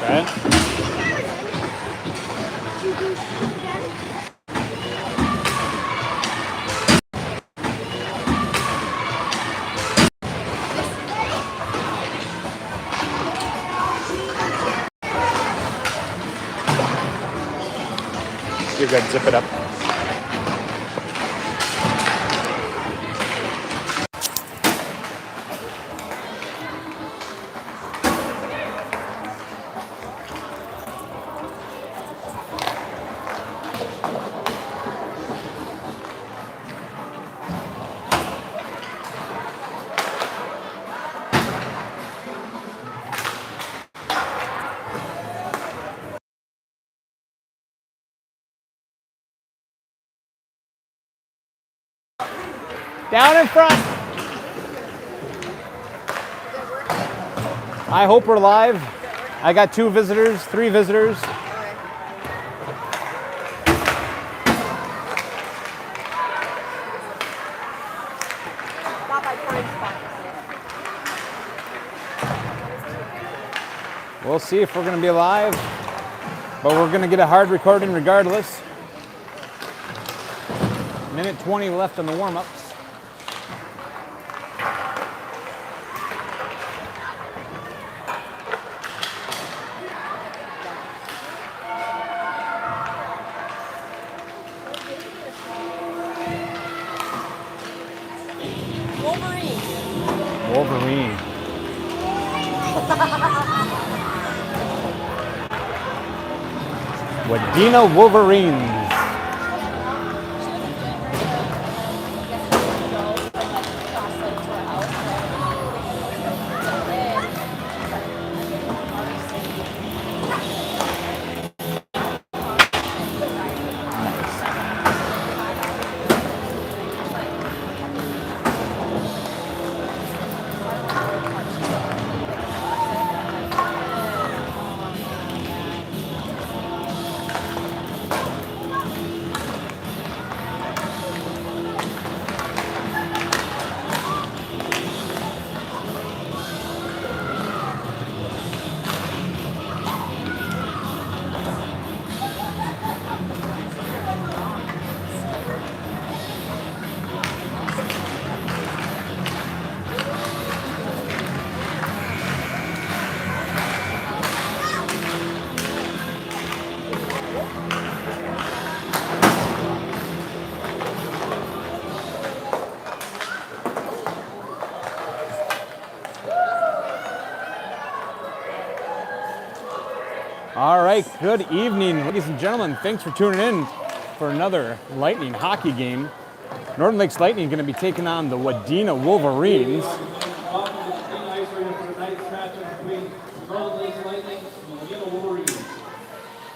Right? You're good. Zip it up. Down in front. I hope we're live. I got 2 visitors, 3 visitors. We'll see if we're going to be live, but we're going to get a hard recording regardless. Minute 20 left on the warm-ups. Wolverine. Wadena Wolverines. All right, good evening, ladies and gentlemen. Thanks for tuning in for another Lightning hockey game. Northern Lakes Lightning going to be taking on the Wadena Wolverines.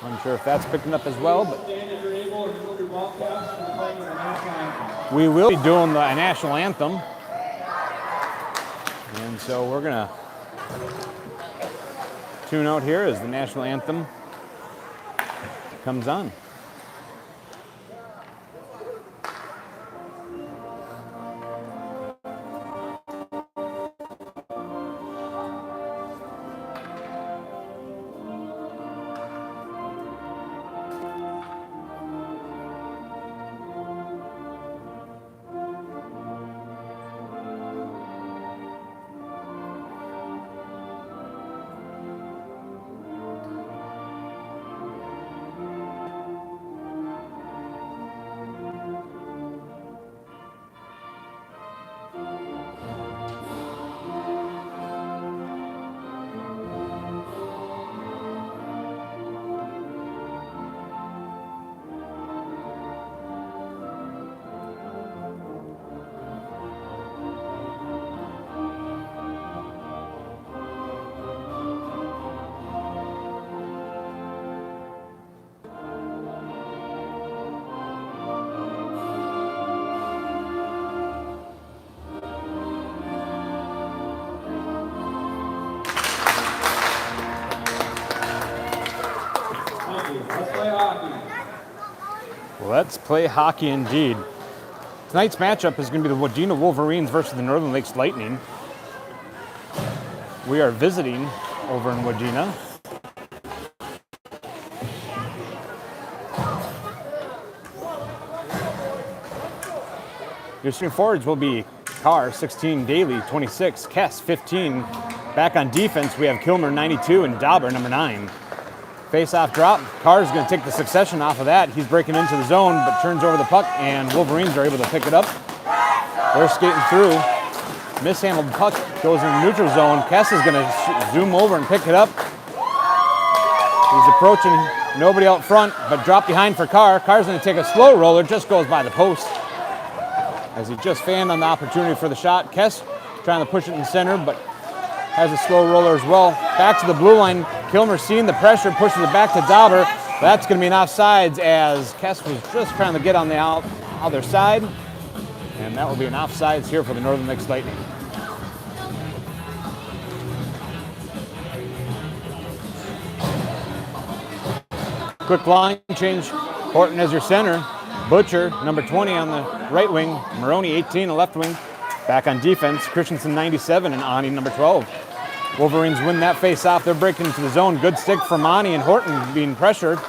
Unsure if that's picking up as well, but we will be doing the national anthem. And so we're going to tune out here as the national anthem comes on. Let's play hockey indeed. Tonight's matchup is going to be the Wadena Wolverines versus the Northern Lakes Lightning. We are visiting over in Wadena. Your string forwards will be Carr, 16, Daley, 26, Kes, 15. Back on defense, we have Kilmer, 92, and Dauber, number 9. Face-off drop. Carr's going to take the succession off of that. He's breaking into the zone, but turns over the puck, and Wolverines are able to pick it up. They're skating through. Mishandled puck goes in the neutral zone. Kes is going to zoom over and pick it up. He's approaching. Nobody out front, but drop behind for Carr. Carr's going to take a slow roller, just goes by the post. As he just fanned on the opportunity for the shot. Kes trying to push it in center, but has a slow roller as well. Back to the blue line. Kilmer seeing the pressure, pushes it back to Dauber. That's going to be an offsides as Kes was just trying to get on the other side. And that will be an offsides here for the Northern Lakes Lightning. Quick line change. Horton as your center. Butcher, number 20 on the right wing. Moroni, 18, a left wing. Back on defense, Christensen, 97, and Ani, number 12. Wolverines win that face-off. They're breaking into the zone. Good stick from Ani, and Horton being pressured.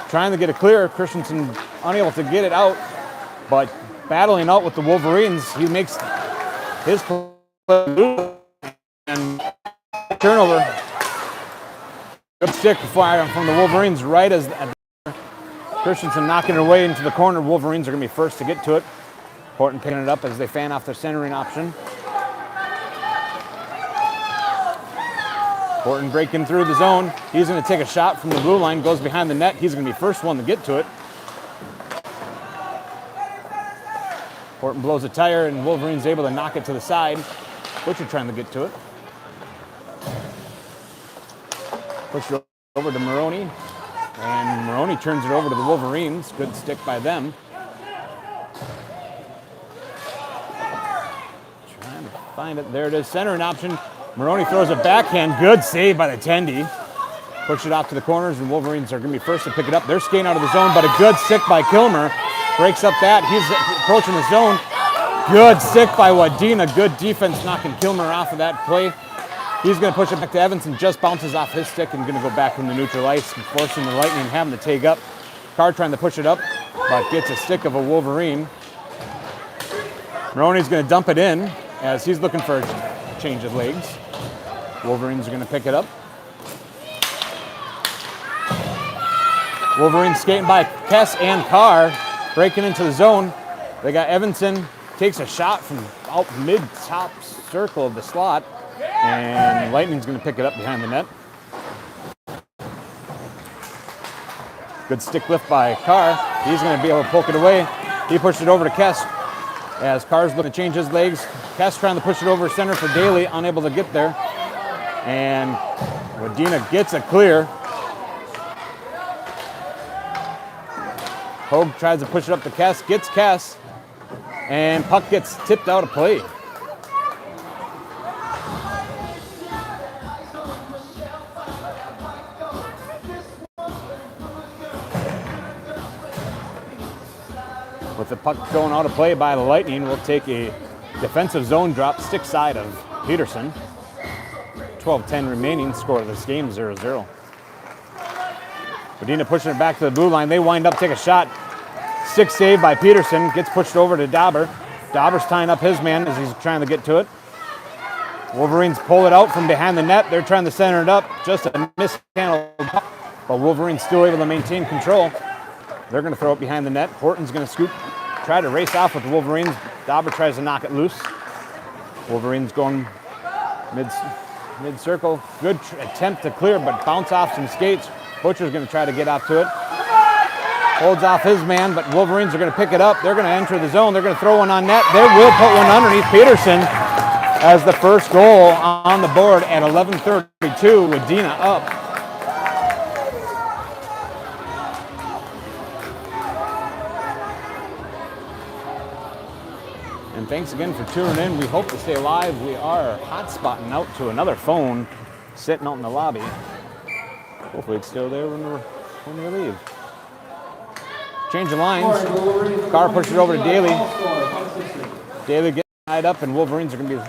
Trying to get it clear. Christensen unable to get it out, but battling out with the Wolverines. He makes his play and turnover. Good stick fire from the Wolverines right as Christensen knocking it away into the corner. Wolverines are going to be first to get to it. Horton picking it up as they fan off their centering option. Horton breaking through the zone. He's going to take a shot from the blue line, goes behind the net. He's going to be first one to get to it. Horton blows a tire, and Wolverine's able to knock it to the side. Butcher trying to get to it. Push it over to Moroni, and Moroni turns it over to the Wolverines. Good stick by them. Trying to find it. There it is, centering option. Moroni throws a backhand. Good save by the Tendy. Push it off to the corners, and Wolverines are going to be first to pick it up. They're skating out of the zone, but a good stick by Kilmer. Breaks up that. He's approaching the zone. Good stick by Wadena. Good defense knocking Kilmer off of that play. He's going to push it back to Evenson. Just bounces off his stick and going to go back from the neutral ice, forcing the Lightning having to take up. Carr trying to push it up, but gets a stick of a Wolverine. Moroni's going to dump it in as he's looking for a change of legs. Wolverines are going to pick it up. Wolverines skating by Kes and Carr, breaking into the zone. They got Evenson, takes a shot from out mid-top circle of the slot, and Lightning's going to pick it up behind the net. Good stick lift by Carr. He's going to be able to poke it away. He pushed it over to Kes as Carr's looking to change his legs. Kes trying to push it over center for Daley, unable to get there. And Wadena gets it clear. Hogue tries to push it up to Kes, gets Kes, and puck gets tipped out of play. With the puck going out of play by the Lightning, we'll take a defensive zone drop, stick side of Peterson. 12:10 remaining, score of this game, 0-0. Wadena pushing it back to the blue line. They wind up, take a shot. Stick save by Peterson, gets pushed over to Dauber. Dauber's tying up his man as he's trying to get to it. Wolverines pull it out from behind the net. They're trying to center it up. Just a mishandled puck, but Wolverines still able to maintain control. They're going to throw it behind the net. Horton's going to scoop, try to race off with the Wolverines. Dauber tries to knock it loose. Wolverines going mid-circle. Good attempt to clear, but bounce off some skates. Butcher's going to try to get up to it. Holds off his man, but Wolverines are going to pick it up. They're going to enter the zone. They're going to throw one on net. They will put one underneath Peterson as the first goal on the board at 11:32. Wadena up. And thanks again for tuning in. We hope to stay live. We are hotspotting out to another phone sitting out in the lobby. Hopefully it's still there when we leave. Change of lines. Carr pushes it over to Daley. Daley gets tied up, and Wolverines are going to be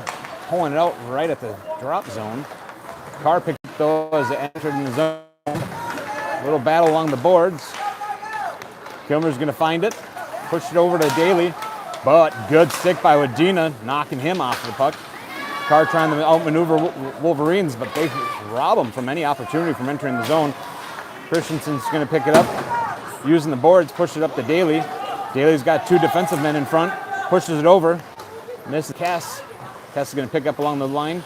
pulling it out right at the drop zone. Carr picked up though as they entered in the zone. A little battle along the boards. Kilmer's going to find it. Push it over to Daley. but good stick by Wadena, knocking him off the puck. Carr trying to outmaneuver Wolverines, but they rob him from any opportunity from entering the zone. Christensen's going to pick it up, using the boards, push it up to Daley. Daley's got two defensive men in front, pushes it over, misses Kes. Kes is going to pick up along the line,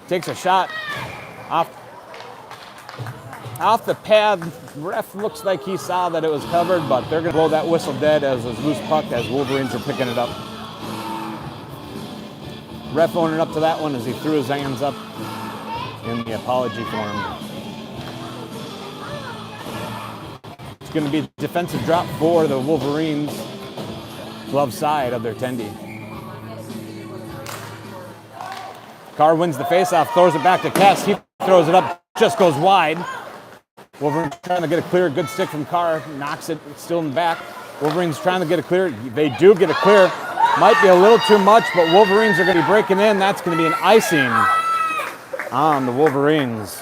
takes a shot off the pad. Ref looks like he saw that it was covered, but they're going to blow that whistle dead as a loose puck as Wolverines are picking it up. Ref owning up to that one as he threw his hands up in the apology form. It's going to be a defensive drop for the Wolverines, glove side of their tendy. Carr wins the faceoff, throws it back to Kes. He throws it up, just goes wide. Wolverines trying to get a clear, good stick from Carr, knocks it, it's still in the back. Wolverines trying to get a clear. They do get a clear. Might be a little too much, but Wolverines are going to be breaking in. That's going to be an icing on the Wolverines.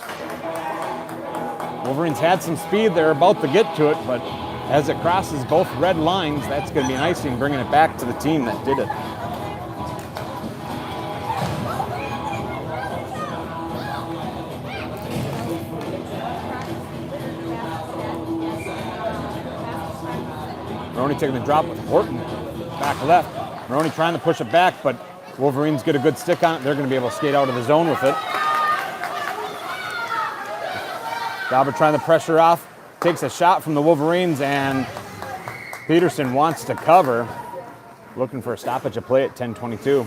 Wolverines had some speed. They're about to get to it, but as it crosses both red lines, that's going to be an icing, bringing it back to the team that did it. Moroni taking the drop with Horton, back left. Moroni trying to push it back, but Wolverines get a good stick on it. They're going to be able to skate out of the zone with it. Dauber trying to pressure off, takes a shot from the Wolverines, and Peterson wants to cover. Looking for a stoppage of play at 10:22.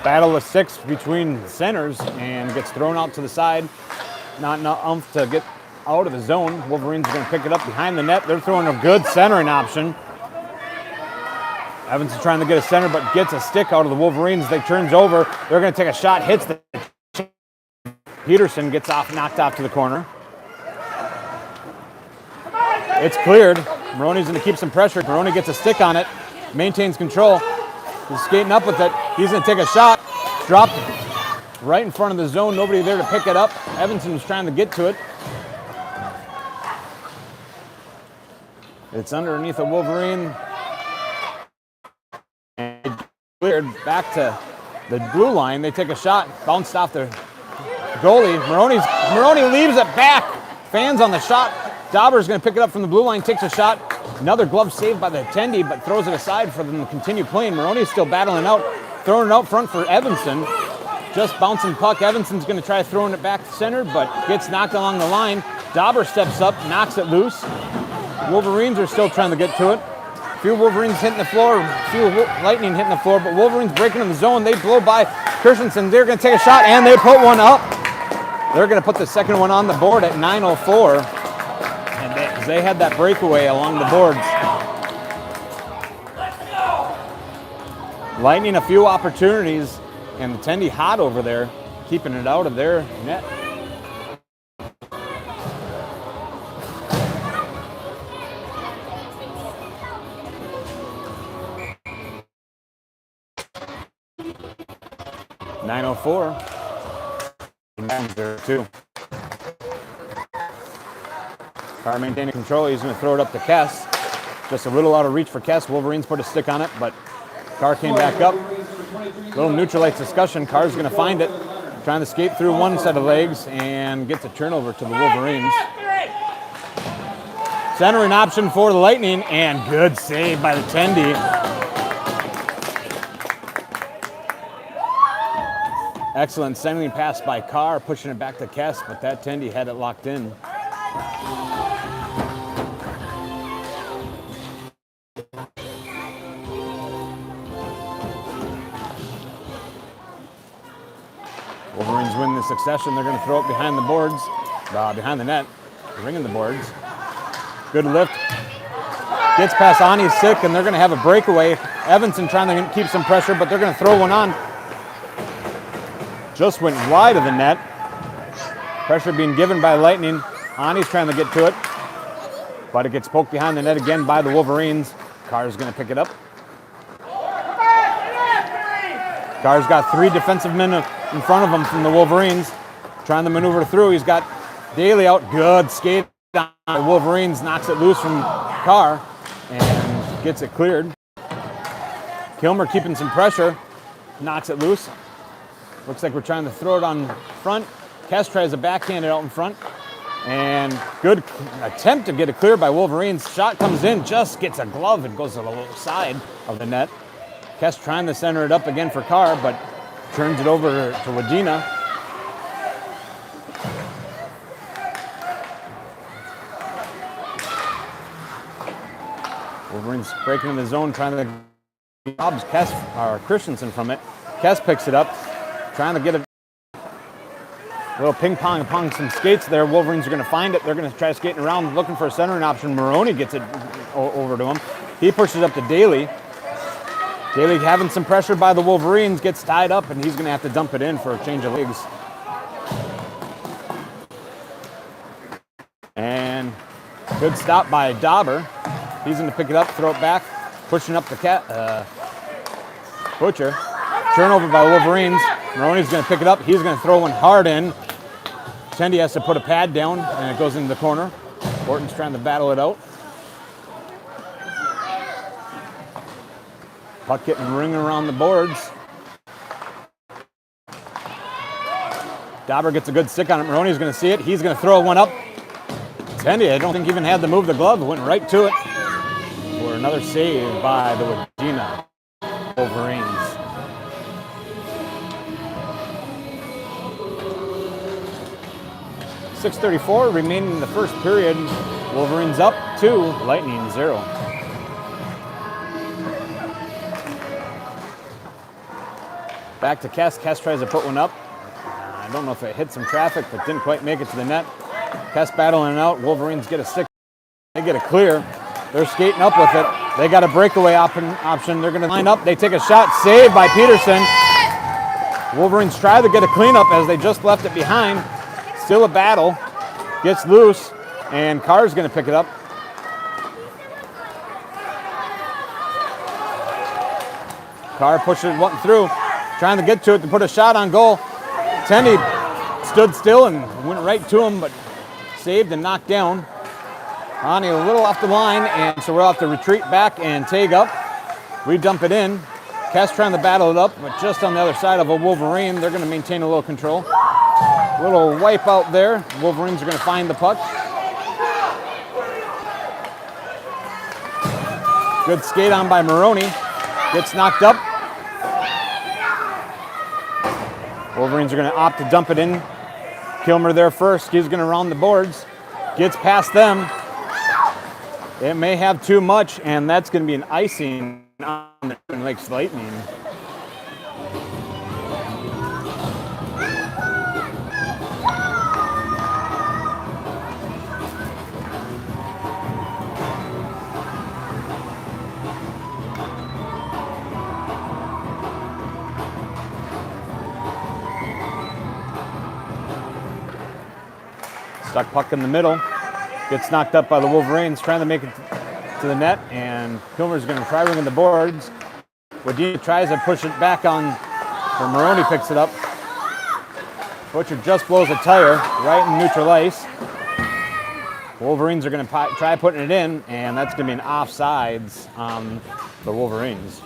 Battle of six between centers and gets thrown out to the side. Not enough to get out of the zone. Wolverines are going to pick it up behind the net. They're throwing a good centering option. Evenson trying to get a center, but gets a stick out of the Wolverines. They turns over. They're going to take a shot, hits the Peterson, gets off, knocked off to the corner. It's cleared. Moroni's going to keep some pressure. Moroni gets a stick on it, maintains control. He's skating up with it. He's going to take a shot. Dropped right in front of the zone. Nobody there to pick it up. Evenson was trying to get to it. It's underneath a Wolverine. And cleared back to the blue line. They take a shot. Bounced off the goalie. Moroni leaves it back. Fans on the shot. Dauber's going to pick it up from the blue line. Takes a shot. Another glove saved by the attendee, but throws it aside for them to continue playing. Moroni's still battling out, throwing it out front for Evenson. Just bouncing puck. Evenson's going to try throwing it back to center, but gets knocked along the line. Dauber steps up, knocks it loose. Wolverines are still trying to get to it. A few Wolverines hitting the floor, a few Lightning hitting the floor, but Wolverines breaking in the zone. They blow by Christensen. They're going to take a shot, and they put one up. They're going to put the second one on the board at 9:04. They had that breakaway along the boards. Lightning a few opportunities, and the Tendy hot over there, keeping it out of their net. .904. There too. Carr maintaining control. He's going to throw it up to Kes. Just a little out of reach for Kes. Wolverines put a stick on it, but Carr came back up. Little neutralites discussion. Carr's going to find it. Trying to skate through one set of legs and gets a turnover to the Wolverines. Centering option for the Lightning, and good save by the Tendy. Excellent centering pass by Carr, pushing it back to Kes, but that Tendy had it locked in. Wolverines win the succession. They're going to throw it behind the boards, behind the net, ringing the boards. Good lift. Gets past Ani's sick, and they're going to have a breakaway. Evenson trying to keep some pressure, but they're going to throw one on. Just went wide of the net. Pressure being given by Lightning. Ani's trying to get to it. but it gets poked behind the net again by the Wolverines. Carr's going to pick it up. Carr's got 3 defensive men in front of him from the Wolverines, trying to maneuver through. He's got Daley out. Good skate on the Wolverines, knocks it loose from Carr and gets it cleared. Kilmer keeping some pressure, knocks it loose. Looks like we're trying to throw it on front. Kes tries to backhand it out in front. And good attempt to get it clear by Wolverines. Shot comes in, just gets a glove and goes to the side of the net. Kes trying to center it up again for Carr, but turns it over to Wadena. Wolverines breaking in the zone, trying to robs Kes or Christensen from it. Kes picks it up, trying to get it. A little ping pong upon some skates there. Wolverines are going to find it. They're going to try skating around, looking for a centering option. Moroni gets it over to him. He pushes up to Daley. Daley having some pressure by the Wolverines, gets tied up, and he's going to have to dump it in for a change of legs. And good stop by Dauber. He's going to pick it up, throw it back, pushing up the Butcher. Turnover by Wolverines. Moroni's going to pick it up. He's going to throw one hard in. Tendy has to put a pad down, and it goes into the corner. Horton's trying to battle it out. Puck getting ringing around the boards. Dauber gets a good stick on it. Moroni's going to see it. He's going to throw one up. Tendy, I don't think even had to move the glove. Went right to it. For another save by the Wadena Wolverines. .634 remaining in the first period. Wolverines up 2, Lightning 0. Back to Kes. Kes tries to put one up. I don't know if it hit some traffic, but didn't quite make it to the net. Kes battling it out. Wolverines get a stick. They get a clear. They're skating up with it. They got a breakaway option. They're going to line up. They take a shot. Saved by Peterson. Wolverines try to get a cleanup as they just left it behind. Still a battle. Gets loose, and Carr's going to pick it up. Carr pushes one through, trying to get to it to put a shot on goal. Tendy stood still and went right to him, but saved and knocked down. Ronnie a little off the line, and so we'll have to retreat back and tag up. We dump it in. Kes trying to battle it up, but just on the other side of a Wolverine. They're going to maintain a little control. Little wipe out there. Wolverines are going to find the puck. Good skate on by Moroni. Gets knocked up. Wolverines are going to opt to dump it in. Kilmer there first. He's going to round the boards. Gets past them. It may have too much, and that's going to be an icing on the Twin Lakes Lightning. Stuck puck in the middle. Gets knocked up by the Wolverines, trying to make it to the net, and Kilmer's going to try ringing the boards. Wadena tries to push it back on, where Moroni picks it up. Butcher just blows a tire right in neutral ice. Wolverines are going to try putting it in, and that's going to be an offsides on the Wolverines.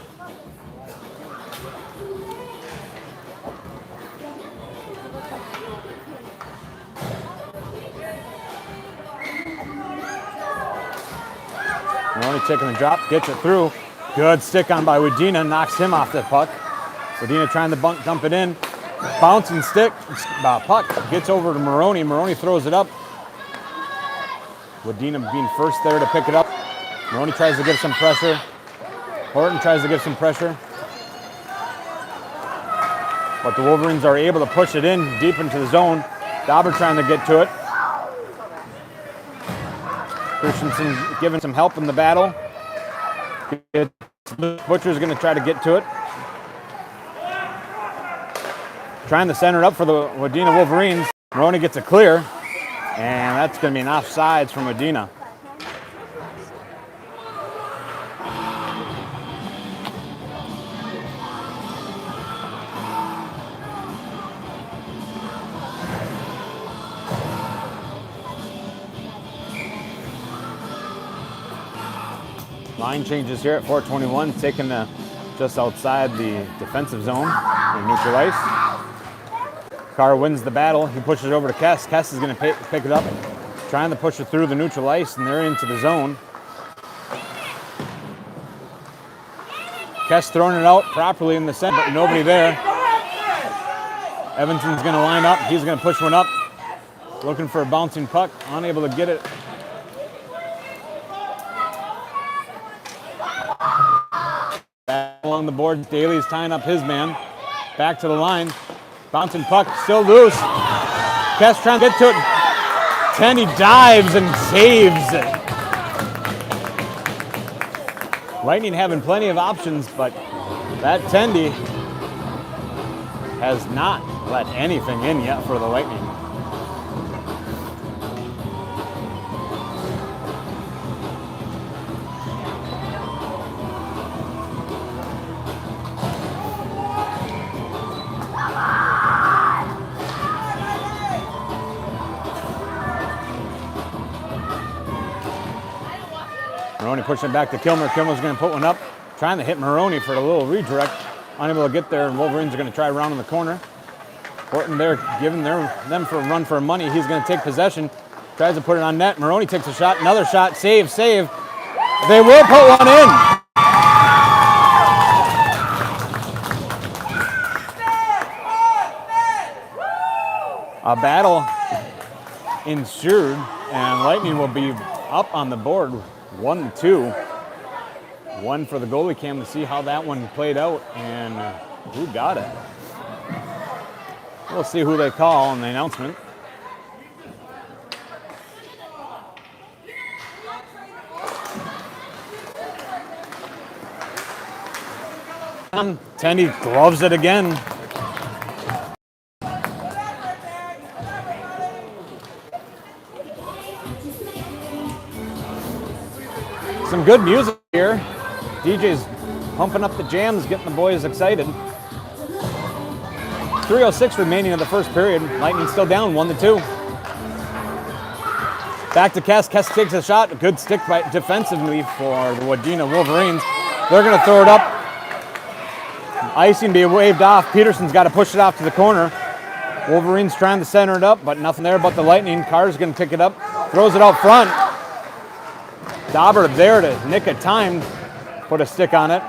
Moroni taking the drop, gets it through. Good stick on by Wadena, knocks him off the puck. Wadena trying to dump it in. Bouncing stick, puck gets over to Moroni. Moroni throws it up. Wadena being first there to pick it up. Moroni tries to give some pressure. Horton tries to give some pressure. But the Wolverines are able to push it in deep into the zone. Dauber trying to get to it. Christensen giving some help in the battle. Butcher's going to try to get to it. Trying to center it up for the Wadena Wolverines. Moroni gets a clear, and that's going to be an offsides from Wadena. Line changes here at 4:21, taken just outside the defensive zone in neutral ice. Carr wins the battle. He pushes it over to Kes. Kes is going to pick it up, trying to push it through the neutral ice, and they're into the zone. Kes throwing it out properly in the center, but nobody there. Evenson's going to line up. He's going to push one up, looking for a bouncing puck, unable to get it. Back along the board, Daley's tying up his man. Back to the line. Bouncing puck, still loose. Kes trying to get to it. Tendy dives and saves it. Lightning having plenty of options, but that Tendy has not let anything in yet for the Lightning. Moroni pushing it back to Kilmer. Kilmer's going to put one up, trying to hit Moroni for a little redirect. Unable to get there, and Wolverines are going to try around in the corner. Horton there giving them for a run for money. He's going to take possession, tries to put it on net. Moroni takes a shot, another shot, save. They will put one in. A battle ensued, and Lightning will be up on the board 1-2. One for the goalie cam to see how that one played out and who got it. We'll see who they call in the announcement. Tendy gloves it again. Some good music here. DJ's pumping up the jams, getting the boys excited. 3:06 remaining of the first period. Lightning still down 1-2. Back to Kes. Kes takes a shot. A good stick by defensively for the Wadena Wolverines. They're going to throw it up. Icing being waved off. Peterson's got to push it off to the corner. Wolverines trying to center it up, but nothing there but the Lightning. Carr's going to pick it up. Throws it out front. Dauber there to nick a time, put a stick on it.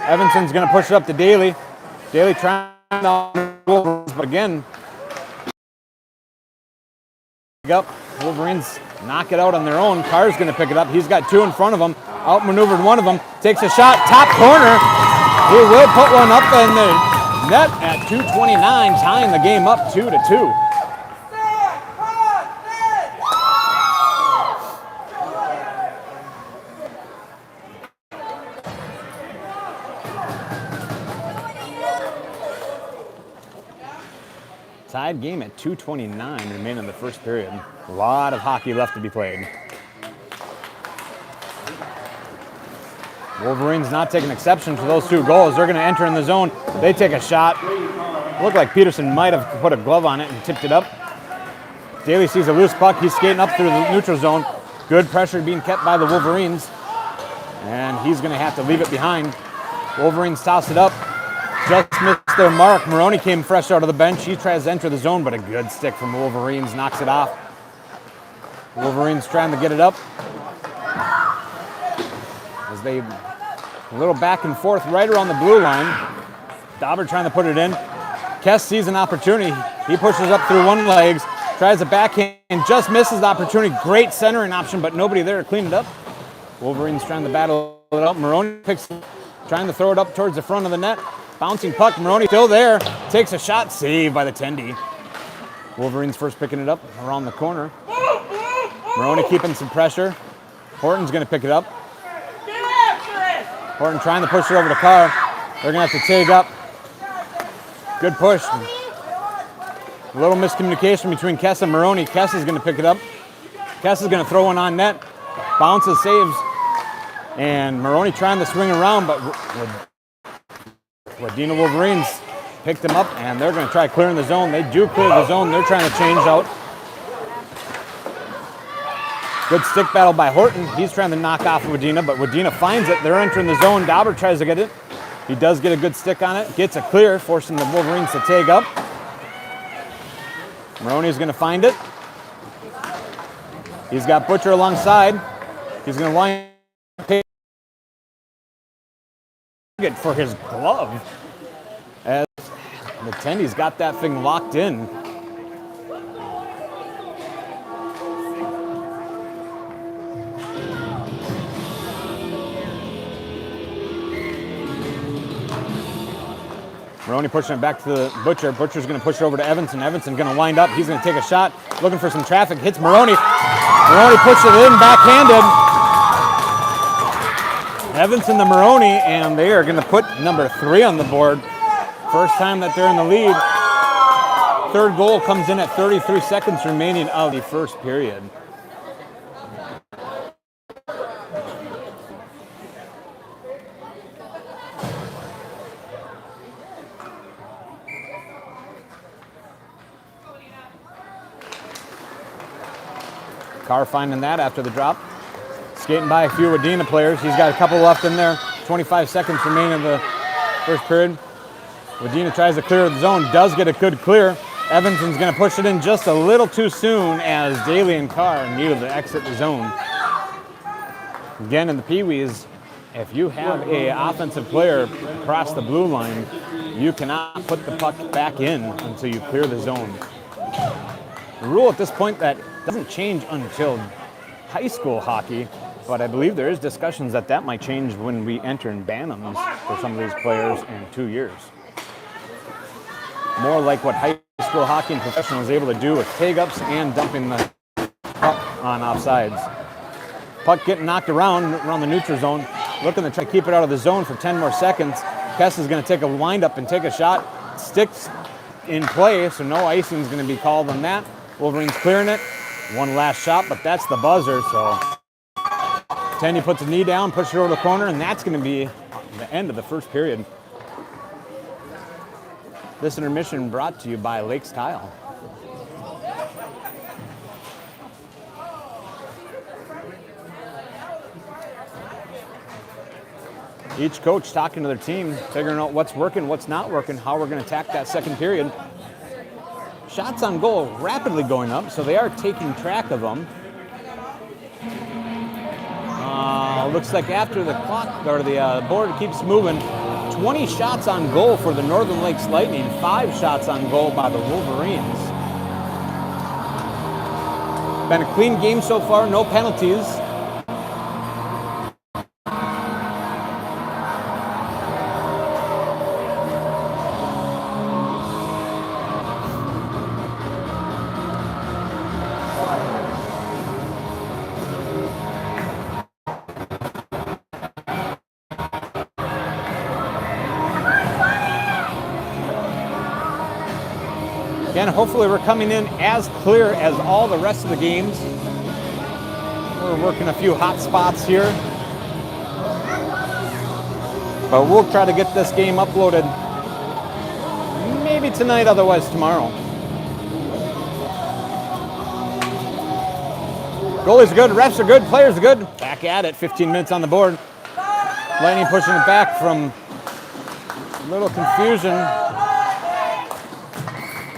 Evenson's going to push it up to Daley. Daley trying to Wolverines, but again, Wolverines knock it out on their own. Carr's going to pick it up. He's got two in front of him. Outmaneuvered one of them. Takes a shot, top corner. He will put one up in the net at 2:29, tying the game up 2-2. Tied game at 2:29 remaining in the first period. A lot of hockey left to be played. Wolverines not taking exception to those two goals. They're going to enter in the zone. They take a shot. Looked like Peterson might have put a glove on it and tipped it up. Daley sees a loose puck. He's skating up through the neutral zone. Good pressure being kept by the Wolverines. And he's going to have to leave it behind. Wolverines toss it up. Just missed their mark. Moroni came fresh out of the bench. He tries to enter the zone, but a good stick from Wolverines knocks it off. Wolverines trying to get it up. As they, a little back and forth right around the blue line. Dauber trying to put it in. Kes sees an opportunity. He pushes up through one legs, tries a backhand, just misses the opportunity. Great centering option, but nobody there to clean it up. Wolverines trying to battle it up. Moroni trying to throw it up towards the front of the net. Bouncing puck, Moroni still there. Takes a shot, saved by the Tendy. Wolverines first picking it up around the corner. Moroni keeping some pressure. Horton's going to pick it up. Horton trying to push it over to Carr. They're going to have to take up. Good push. A little miscommunication between Kes and Moroni. Kes is going to pick it up. Kes is going to throw one on net. Bounces, saves. And Moroni trying to swing around, but Wadena Wolverines picked him up, and they're going to try clearing the zone. They do clear the zone. They're trying to change out. Good stick battle by Horton. He's trying to knock off Wadena, but Wadena finds it. They're entering the zone. Dauber tries to get it. He does get a good stick on it. Gets it clear, forcing the Wolverines to tag up. Moroni's going to find it. He's got Butcher alongside. He's going to wind up it for his glove. As the Tendy's got that thing locked in. Moroni pushing it back to the Butcher. Butcher's going to push it over to Evenson. Evenson going to wind up. He's going to take a shot, looking for some traffic. Hits Moroni. Moroni pushes it in, backhanded. Evenson to Moroni, and they are going to put number 3 on the board. First time that they're in the lead. Third goal comes in at 33 seconds remaining of the first period. Carr finding that after the drop. Skating by a few Wadena players. He's got a couple left in there. 25 seconds remaining in the first period. Wadena tries to clear the zone. Does get a good clear. Evanson's going to push it in just a little too soon as Daley and Carr needed to exit the zone. Again, in the Pee-wees, if you have an offensive player cross the blue line, you cannot put the puck back in until you clear the zone. The rule at this point that doesn't change until high school hockey, but I believe there is discussions that that might change when we enter in Bantams for some of these players in 2 years. More like what high school hockey and professional is able to do with tag-ups and dumping the puck on offsides. Puck getting knocked around the neutral zone, looking to try to keep it out of the zone for 10 more seconds. Kes is going to take a wind-up and take a shot. Sticks in play, so no icing is going to be called on that. Wolverines clearing it. One last shot, but that's the buzzer, so Tendy puts a knee down, pushes it over the corner, and that's going to be the end of the first period. This intermission brought to you by Lakes Tile. Each coach talking to their team, figuring out what's working, what's not working, how we're going to attack that second period. Shots on goal rapidly going up, so they are taking track of them. Looks like after the clock or the board keeps moving, 20 shots on goal for the Northern Lakes Lightning, 5 shots on goal by the Wolverines. Been a clean game so far, no penalties. Again, hopefully we're coming in as clear as all the rest of the games. We're working a few hot spots here. But we'll try to get this game uploaded maybe tonight, otherwise tomorrow. Goalies are good, refs are good, players are good. Back at it, 15 minutes on the board. Lightning pushing it back from a little confusion.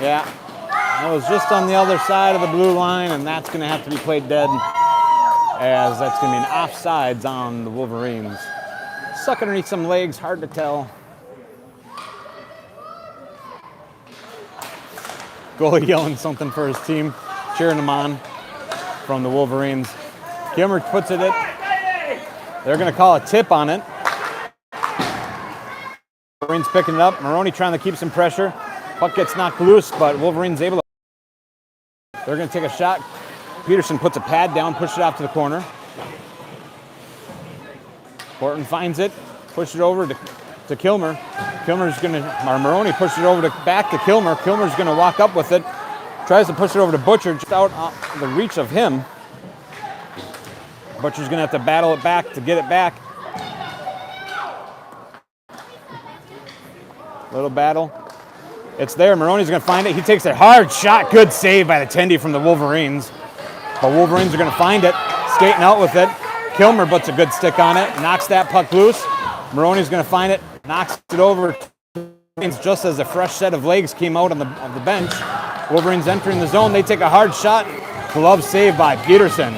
Yeah, that was just on the other side of the blue line, and that's going to have to be played dead, as that's going to be an offsides on the Wolverines. Stuck underneath some legs, hard to tell. Goalie yelling something for his team, cheering him on from the Wolverines. Kilmer puts it in. They're going to call a tip on it. Wolverines picking it up. Moroni trying to keep some pressure. Puck gets knocked loose, but Wolverines able to. They're going to take a shot. Peterson puts a pad down, pushes it off to the corner. Horton finds it, pushes it over to Kilmer. Moroni pushes it over back to Kilmer. Kilmer's going to walk up with it. Tries to push it over to Butcher, just out the reach of him. Butcher's going to have to battle it back to get it back. Little battle. It's there. Moroni's going to find it. He takes a hard shot. Good save by the Tendy from the Wolverines. But Wolverines are going to find it. skating out with it. Kilmer puts a good stick on it, knocks that puck loose. Moroni's going to find it, knocks it over just as a fresh set of legs came out on the bench. Wolverines entering the zone. They take a hard shot. Glove save by Peterson.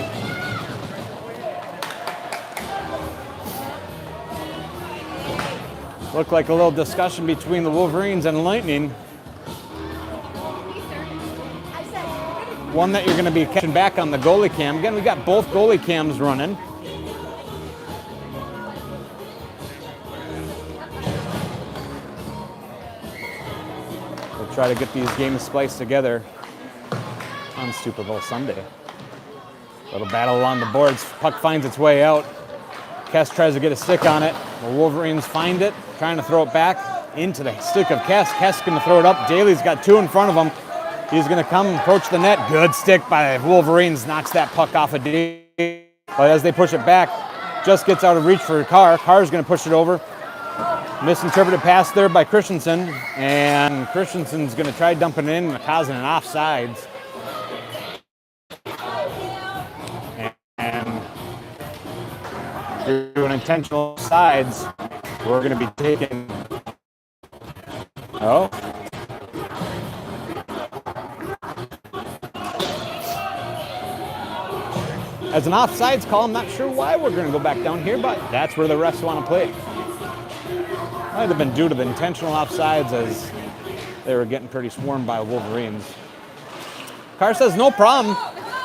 Looked like a little discussion between the Wolverines and Lightning. One that you're going to be catching back on the goalie cam. Again, we got both goalie cams running. We'll try to get these games spliced together on Super Bowl Sunday. Little battle along the boards. Puck finds its way out. Kes tries to get a stick on it. The Wolverines find it, trying to throw it back into the stick of Kes. Kes going to throw it up. Daley's got two in front of him. He's going to come approach the net. Good stick by the Wolverines. Knocks that puck off of Daley. But as they push it back, just gets out of reach for Carr. Carr's going to push it over. Misinterpreted pass there by Christensen. And Christensen's going to try dumping it in, causing an offsides. And doing intentional sides, we're going to be taking. Oh. As an offsides call, I'm not sure why we're going to go back down here, but that's where the refs want to play. Might have been due to the intentional offsides as they were getting pretty swarmed by Wolverines. Carr says, no problem.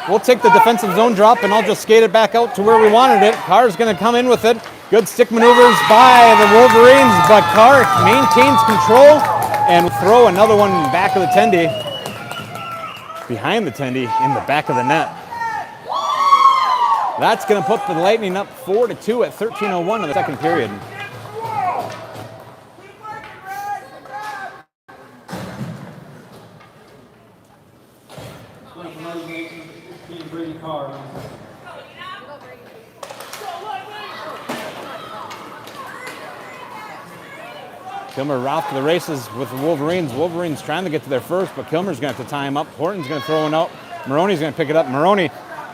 We'll take the defensive zone drop and I'll just skate it back out to where we wanted it. Carr's going to come in with it. Good stick maneuvers by the Wolverines, but Carr maintains control and throw another one back of the tendy. Behind the tendy in the back of the net. That's going to put the Lightning up 4-2 at 13:01 in the second period. Brady Carr. Kilmer off to the races with the Wolverines. Wolverines trying to get to their first, but Kilmer's going to have to tie him up. Horton's going to throw one out. Moroni's going to pick it up. Moroni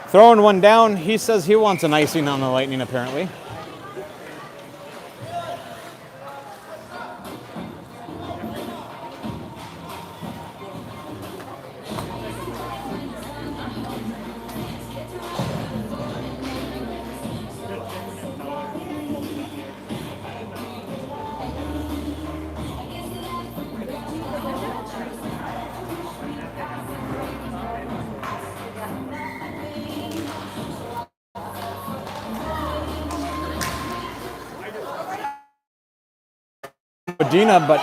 throwing one down. He says he wants an icing on the Lightning, apparently. Wadena, but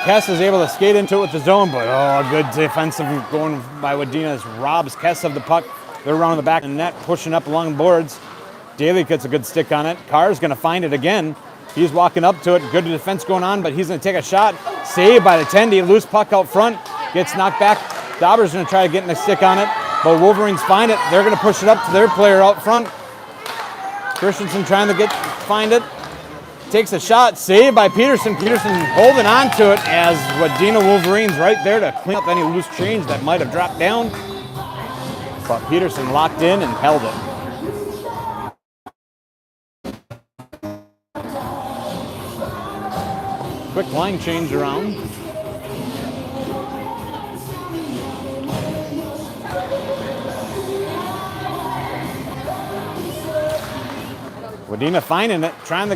Kes is able to skate into it with the zone, but good defensive going by Wadena as robs Kes of the puck. They're around the back of the net, pushing up along the boards. Daley gets a good stick on it. Carr's going to find it again. He's walking up to it. Good defense going on, but he's going to take a shot. Saved by the Tendy. Loose puck out front. Gets knocked back. Dauber's going to try to get a stick on it, but Wolverines find it. They're going to push it up to their player out front. Christensen trying to find it. Takes a shot, saved by Peterson. Peterson holding on to it as Wadena Wolverines right there to clean up any loose change that might have dropped down. But Peterson locked in and held it. Quick line change around. Wadena finding it, trying to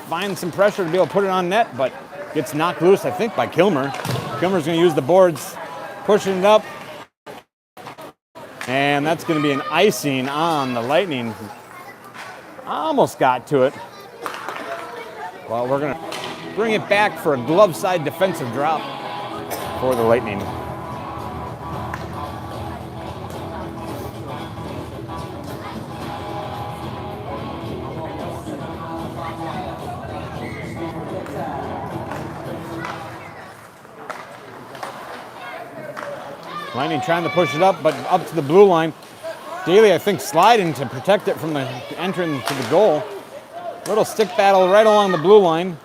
find some pressure to be able to put it on net, but gets knocked loose, I think, by Kilmer. Kilmer's going to use the boards, pushing it up, and that's going to be an icing on the Lightning. Almost got to it. Well, we're going to bring it back for a glove side defensive drop for the Lightning. Lightning trying to push it up, but up to the blue line. Daley, I think, sliding to protect it from the entering to the goal. Little stick battle right along the blue line.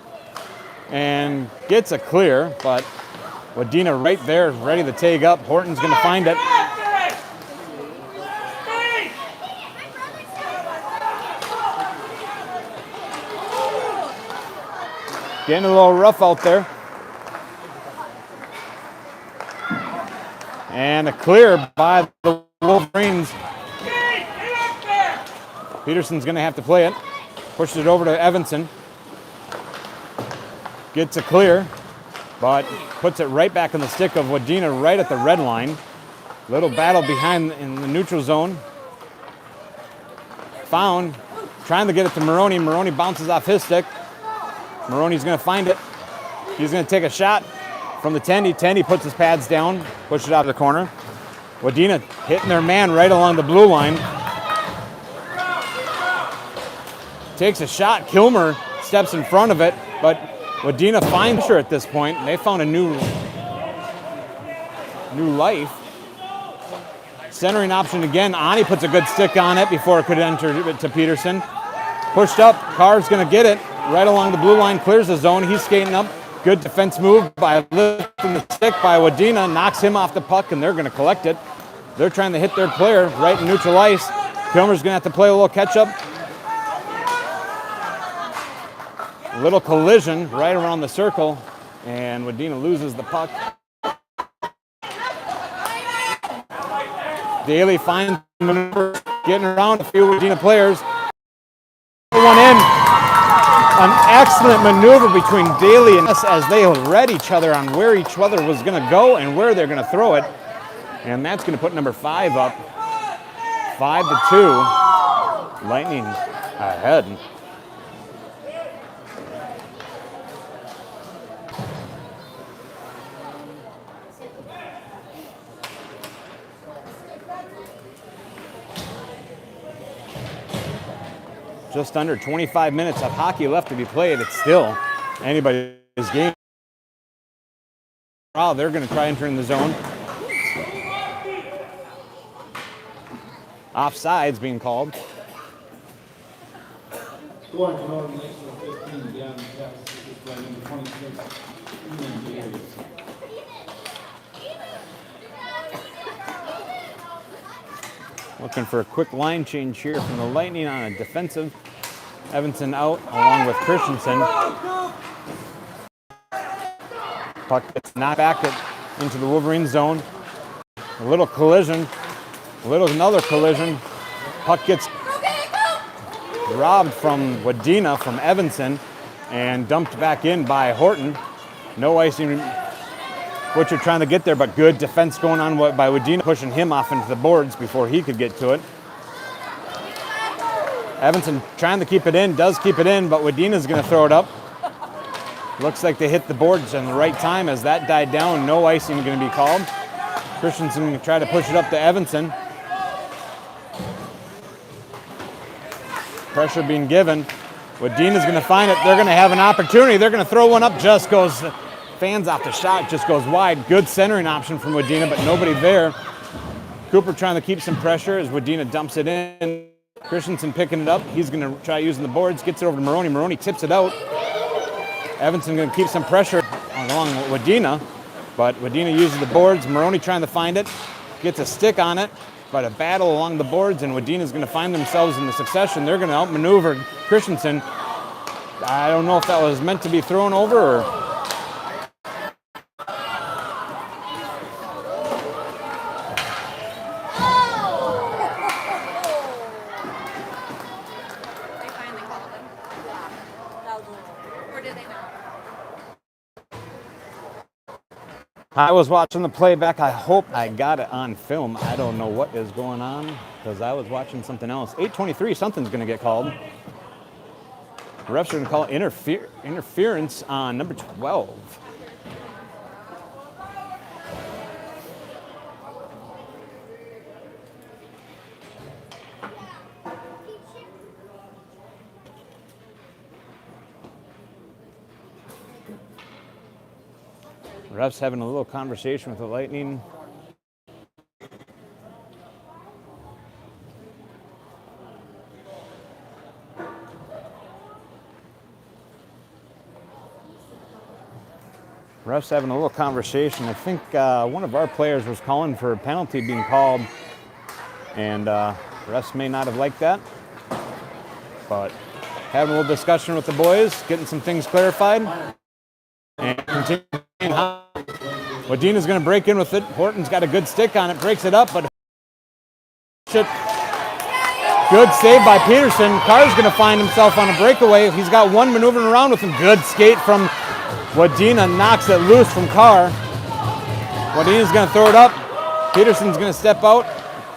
And gets a clear, but Wadena right there, ready to tag up. Horton's going to find it. Getting a little rough out there. And a clear by the Wolverines. Peterson's going to have to play it. Pushes it over to Evenson. Gets a clear, but puts it right back in the stick of Wadena right at the red line. Little battle behind in the neutral zone. Found, trying to get it to Moroni. Moroni bounces off his stick. Moroni's going to find it. He's going to take a shot from the Tendy. Tendy puts his pads down, pushes it out of the corner. Wadena hitting their man right along the blue line. Takes a shot. Kilmer steps in front of it, but Wadena finds her at this point. They found a new life. Centering option again. Ani puts a good stick on it before it could enter to Peterson. Pushed up. Carr's going to get it right along the blue line. Clears the zone. He's skating up. Good defense move by lifting the stick by Wadena. Knocks him off the puck, and they're going to collect it. They're trying to hit their player right in neutral ice. Kilmer's going to have to play a little catch-up. A little collision right around the circle, and Wadena loses the puck. Daley finds the maneuver, getting around a few Wadena players. One in. An excellent maneuver between Daley and us as they read each other on where each other was going to go and where they're going to throw it. And that's going to put number 5 up. 5-2. Lightning ahead. Just under 25 minutes of hockey left to be played. It's still anybody's game. Oh, they're going to try entering the zone. Offsides being called. Scoring for Horton, 15, Gavin Kes, number 26, Eamon Daley. Looking for a quick line change here from the Lightning on a defensive. Evenson out along with Christensen. Puck gets knocked back into the Wolverine zone. A little collision. Another collision. Puck gets robbed from Wadena from Evenson and dumped back in by Horton. No icing. Butcher trying to get there, but good defense going on by Wadena, pushing him off into the boards before he could get to it. Evenson trying to keep it in, does keep it in, but Wadena's going to throw it up. Looks like they hit the boards in the right time as that died down. No icing going to be called. Christensen going to try to push it up to Evenson. Pressure being given. Wadena's going to find it. They're going to have an opportunity. They're going to throw one up. Just goes, fans off the shot, just goes wide. Good centering option from Wadena, but nobody there. Cooper trying to keep some pressure as Wadena dumps it in. Christensen picking it up. He's going to try using the boards. Gets it over to Moroni. Moroni tips it out. Evenson going to keep some pressure along Wadena, but Wadena uses the boards. Moroni trying to find it. Gets a stick on it, but a battle along the boards, and Wadena's going to find themselves in the succession. They're going to outmaneuver Christensen. I don't know if that was meant to be thrown over or... I was watching the playback. I hope I got it on film. I don't know what is going on because I was watching something else. 8:23, something's going to get called. The refs are going to call interference on number 12. Refs having a little conversation with the Lightning. Refs having a little conversation. I think one of our players was calling for a penalty being called, and refs may not have liked that, but having a little discussion with the boys, getting some things clarified. And continuing. Wadena's going to break in with it. Horton's got a good stick on it, breaks it up, but good save by Peterson. Carr's going to find himself on a breakaway. He's got one maneuvering around with him. Good skate from Wadena, knocks it loose from Carr. Wadena's going to throw it up. Peterson's going to step out,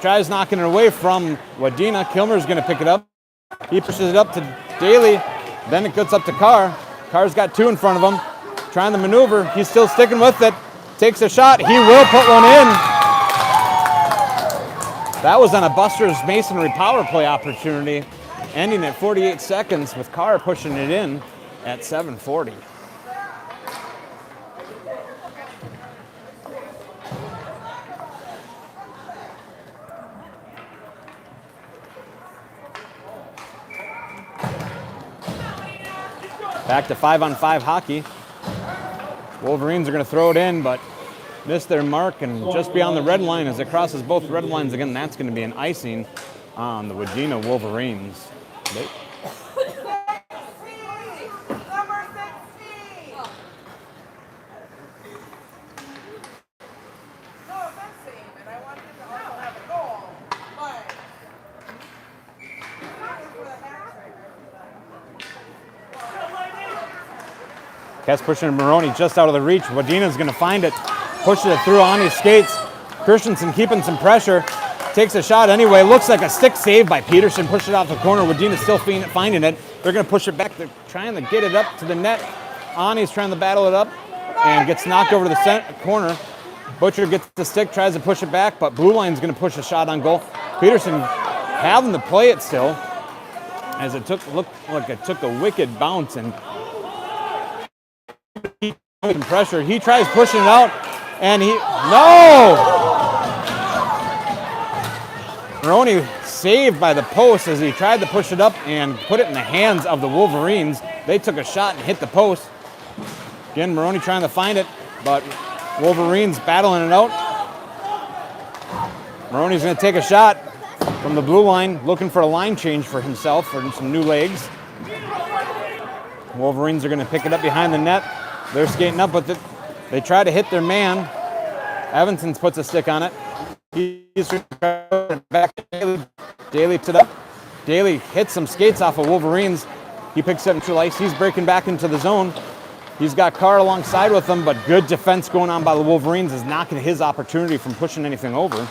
tries knocking it away from Wadena. Kilmer's going to pick it up. He pushes it up to Daley. Then it gets up to Carr. Carr's got two in front of him. Trying the maneuver. He's still sticking with it. Takes a shot. He will put one in. That was on a Buster's Masonry power play opportunity, ending at 48 seconds with Carr pushing it in at 7:40. Back to 5-on-5 hockey. Wolverines are going to throw it in, but miss their mark and just beyond the red line as it crosses both red lines again. That's going to be an icing on the Wadena Wolverines. Kes pushing Moroni just out of the reach. Wadena's going to find it. Pushes it through on his skates. Christensen keeping some pressure. Takes a shot anyway. Looks like a stick save by Peterson. Pushed it off the corner. Wadena's still finding it. They're going to push it back. They're trying to get it up to the net. Ani's trying to battle it up and gets knocked over to the corner. Butcher gets the stick, tries to push it back, but Blue Line's going to push a shot on goal. Peterson having to play it still as it looked like it took a wicked bounce and pressure. He tries pushing it out, and Moroni saved by the post as he tried to push it up and put it in the hands of the Wolverines. They took a shot and hit the post. Again, Moroni trying to find it, but Wolverines battling it out. Moroni's going to take a shot from the blue line, looking for a line change for himself, for some new legs. Wolverines are going to pick it up behind the net. They're skating up with it. They try to hit their man. Evenson puts a stick on it. He's back to Daley. Daley to the. Daley hits some skates off of Wolverines. He picks up neutral ice. He's breaking back into the zone. He's got Carr alongside with him, but good defense going on by the Wolverines is knocking his opportunity from pushing anything over.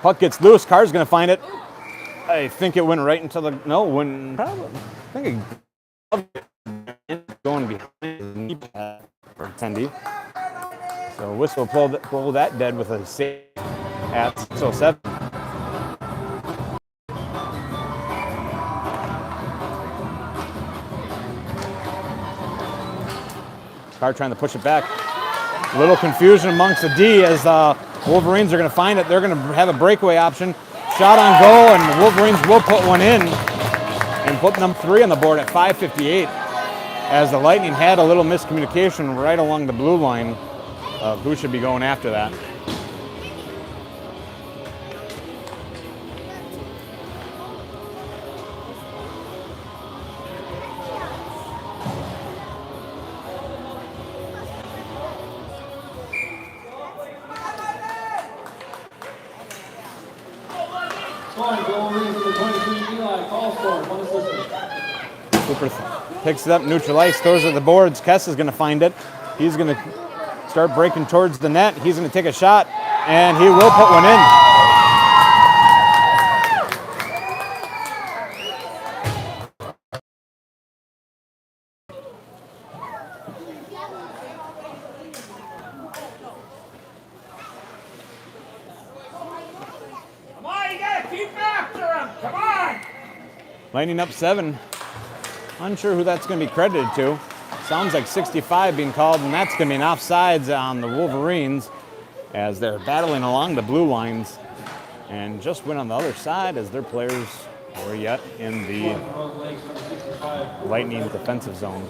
Puck gets loose. Carr's going to find it. I think it went right into the. No, went. Probably. I think it. Going behind the knee pad for attendee. So Whistle pulled that dead with a save at 6:07. Carr trying to push it back. A little confusion amongst the D as Wolverines are going to find it. They're going to have a breakaway option. Shot on goal, and the Wolverines will put one in and put number 3 on the board at 5:58. As the Lightning had a little miscommunication right along the blue line of who should be going after that. Eli Kahlstorf, unassisted. Cooper picks it up, neutral ice, throws it at the boards. Kes is going to find it. He's going to start breaking towards the net. He's going to take a shot, and he will put one in. Come on, you got to keep after him. Come on. Lightning up 7. Unsure who that's going to be credited to. Sounds like 65 being called, and that's going to be an offsides on the Wolverines as they're battling along the blue lines and just went on the other side as their players were yet in the Lightning defensive zone.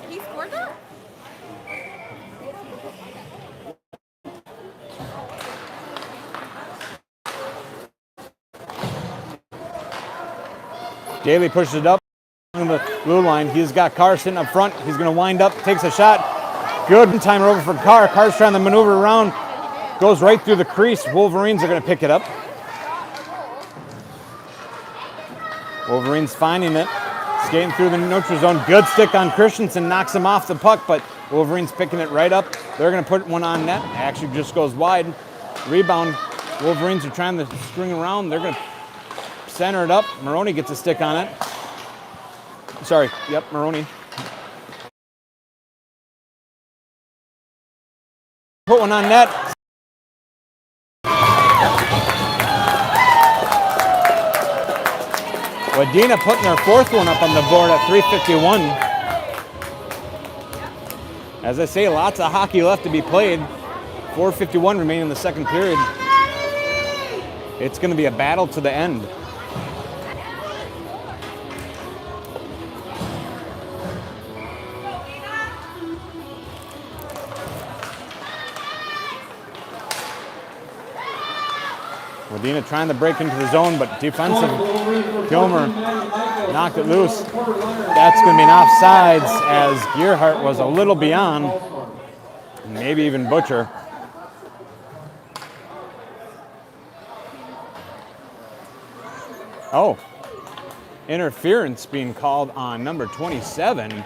He scored that? Daley pushes it up on the blue line. He's got Carr sitting up front. He's going to wind up, takes a shot. Good timer over for Carr. Carr's trying to maneuver around. Goes right through the crease. Wolverines are going to pick it up. Wolverines finding it. Skating through the neutral zone. Good stick on Christensen. Knocks him off the puck, but Wolverines picking it right up. They're going to put one on net. Actually just goes wide. Rebound. Wolverines are trying to string around. They're going to center it up. Moroni gets a stick on it. Sorry. Yep, Moroni. Put one on net. Wadena putting their fourth one up on the board at 3:51. As I say, lots of hockey left to be played. 4:51 remaining in the second period. It's going to be a battle to the end. Wadena trying to break into the zone, but defensive Kilmer knocked it loose. That's going to be an offsides as Gearhart was a little beyond, maybe even Butcher. Oh, interference being called on number 27.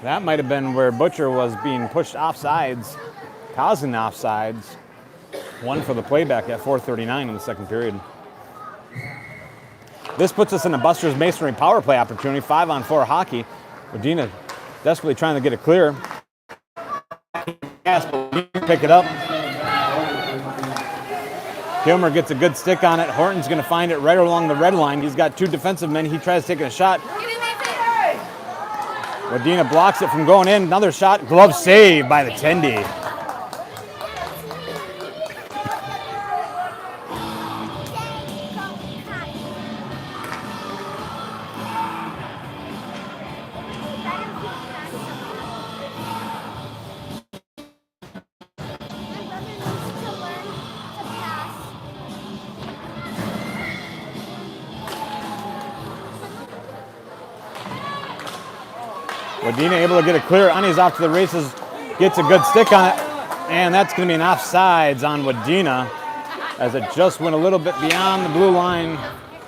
That might have been where Butcher was being pushed offsides, causing the offsides. One for the playback at 4:39 in the second period. This puts us in a Buster's Masonry power play opportunity, 5-on-4 hockey. Wadena desperately trying to get it clear. Pick it up. Kilmer gets a good stick on it. Horton's going to find it right along the red line. He's got two defensive men. He tries taking a shot. Wadena blocks it from going in. Another shot. Glove save by the Tendy. Wadena able to get it clear. Ani's off to the races, gets a good stick on it, and that's going to be an offsides on Wadena as it just went a little bit beyond the blue line,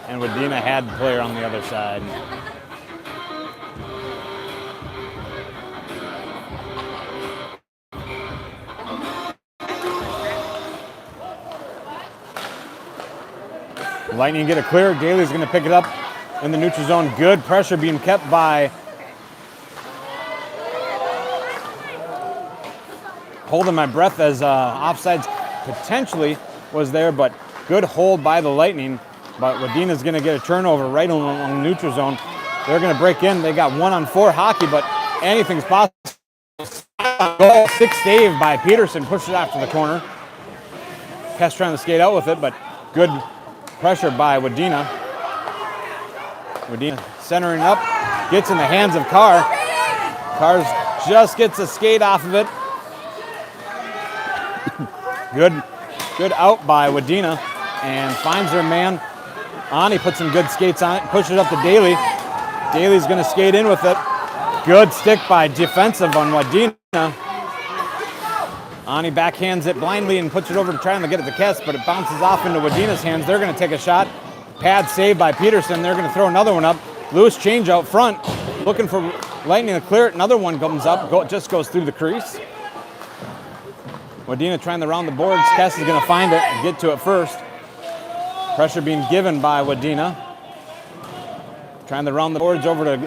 and Wadena had the player on the other side. Lightning get it clear. Daley's going to pick it up in the neutral zone. Good pressure being kept by holding my breath as offsides potentially was there, but good hold by the Lightning. But Wadena's going to get a turnover right along the neutral zone. They're going to break in. They got 1-on-4 hockey, but anything's possible. Goal, 6 save by Peterson, pushed it out to the corner. Kes trying to skate out with it, but good pressure by Wadena. Wadena centering up, gets in the hands of Carr. Carr just gets a skate off of it. Good out by Wadena and finds their man. Ani puts some good skates on it, pushes it up to Daley. Daley's going to skate in with it. Good stick by defensive on Wadena. Ani backhands it blindly and puts it over to trying to get it to Kes, but it bounces off into Wadena's hands. They're going to take a shot. Pad save by Peterson. They're going to throw another one up. Loose change out front. Looking for Lightning to clear it. Another one comes up, just goes through the crease. Wadena trying to round the boards. Kes is going to find it and get to it first. Pressure being given by Wadena. Trying to round the boards over to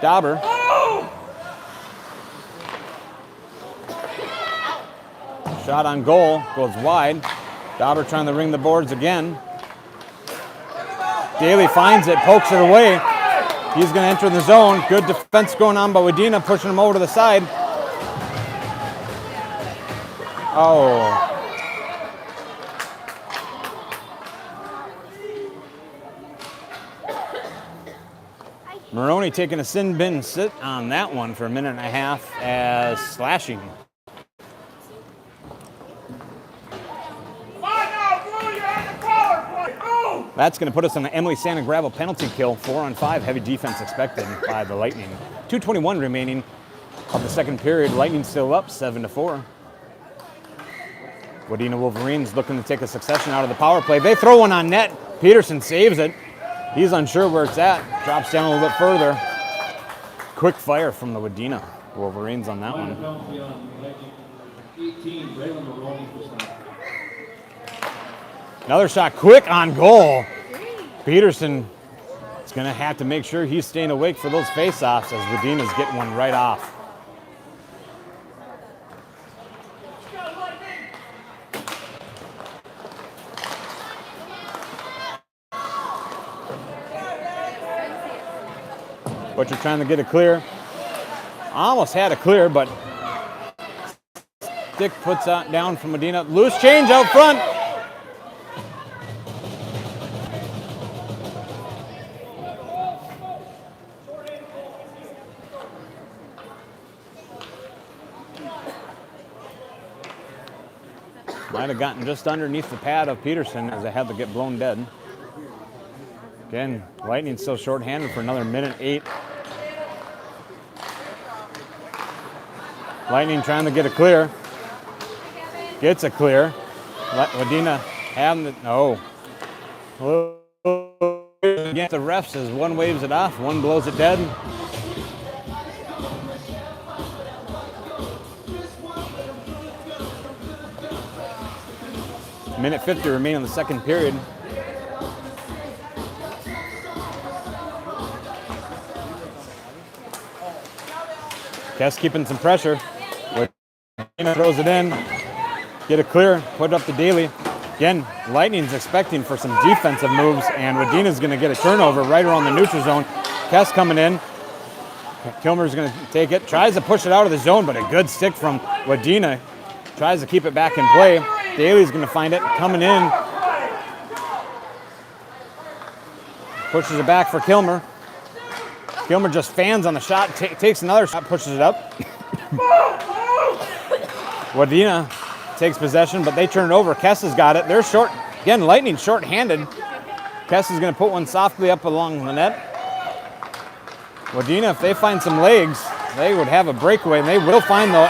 Dauber. Shot on goal, goes wide. Dauber trying to ring the boards again. Daley finds it, pokes it away. He's going to enter the zone. Good defense going on by Wadena, pushing him over to the side. Oh. Moroni taking a sin bin sit on that one for a minute and a half as slashing. That's going to put us on the Emily Santa Gravel penalty kill. 4-on-5, heavy defense expected by the Lightning. 2:21 remaining of the second period. Lightning still up 7-4. Wadena Wolverines looking to take a succession out of the power play. They throw one on net. Peterson saves it. He's unsure where it's at. Drops down a little bit further. Quick fire from the Wadena Wolverines on that one. Penalty on Lightning, 18, Braylen Moroni for stop. Another shot quick on goal. Peterson is going to have to make sure he's staying awake for those face-offs as Wadena's getting one right off. But you're trying to get it clear. Almost had it clear, but stick puts out down from Wadena. Loose change out front. Might have gotten just underneath the pad of Peterson as it had to get blown dead. Again, Lightning still shorthanded for another minute 8. Lightning trying to get it clear. Gets it clear. Wadena having it. No. Against the refs as one waves it off, one blows it dead. Minute 50 remaining in the second period. Kes keeping some pressure. Wadena throws it in. Get it clear. Put it up to Daley. Again, Lightning's expecting for some defensive moves, and Wadena's going to get a turnover right around the neutral zone. Kes coming in. Kilmer's going to take it. Tries to push it out of the zone, but a good stick from Wadena. Tries to keep it back in play. Daley's going to find it. Coming in. Pushes it back for Kilmer. Kilmer just fans on the shot, takes another shot, pushes it up. Wadena takes possession, but they turn it over. Kes has got it. They're short. Again, Lightning short-handed. Kes is going to put one softly up along the net. Wadena, if they find some legs, they would have a breakaway, and they will find the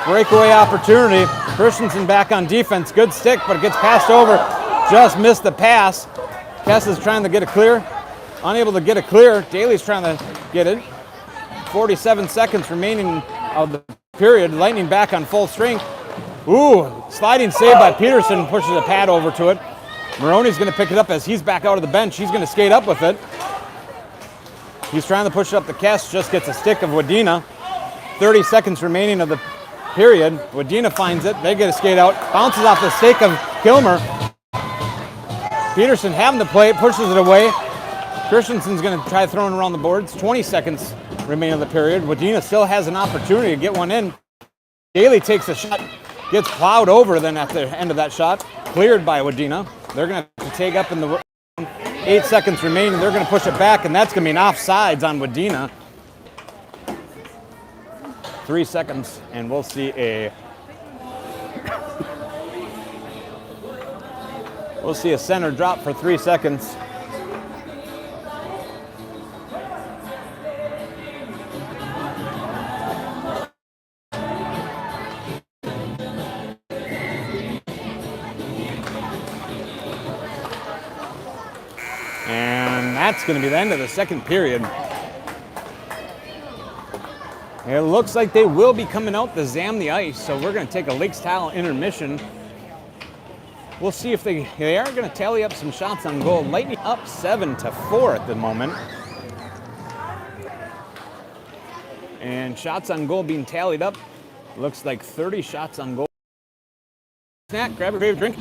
breakaway opportunity. Christensen back on defense. Good stick, but it gets passed over. Just missed the pass. Kes is trying to get it clear. Unable to get it clear. Daley's trying to get it. 47 seconds remaining of the period. Lightning back on full strength. Ooh, sliding save by Peterson. Pushes a pad over to it. Moroni's going to pick it up as he's back out of the bench. He's going to skate up with it. He's trying to push it up the Kes. Just gets a stick of Wadena. 30 seconds remaining of the period. Wadena finds it. They get a skate out. Bounces off the stick of Kilmer. Peterson having to play it. Pushes it away. Christensen's going to try throwing around the boards. 20 seconds remaining of the period. Wadena still has an opportunity to get one in. Daley takes a shot, gets plowed over then at the end of that shot. Cleared by Wadena. They're going to take up in the 8 seconds remaining. They're going to push it back, and that's going to be an offsides on Wadena. 3 seconds, and we'll see a center drop for 3 seconds. And that's going to be the end of the second period. It looks like they will be coming out to zam the ice, so we're going to take a Lake-style intermission. We'll see if they are going to tally up some shots on goal. Lightning up 7-4 at the moment. And shots on goal being tallied up. Looks like 30 shots on goal. Snack, grab a grave drink.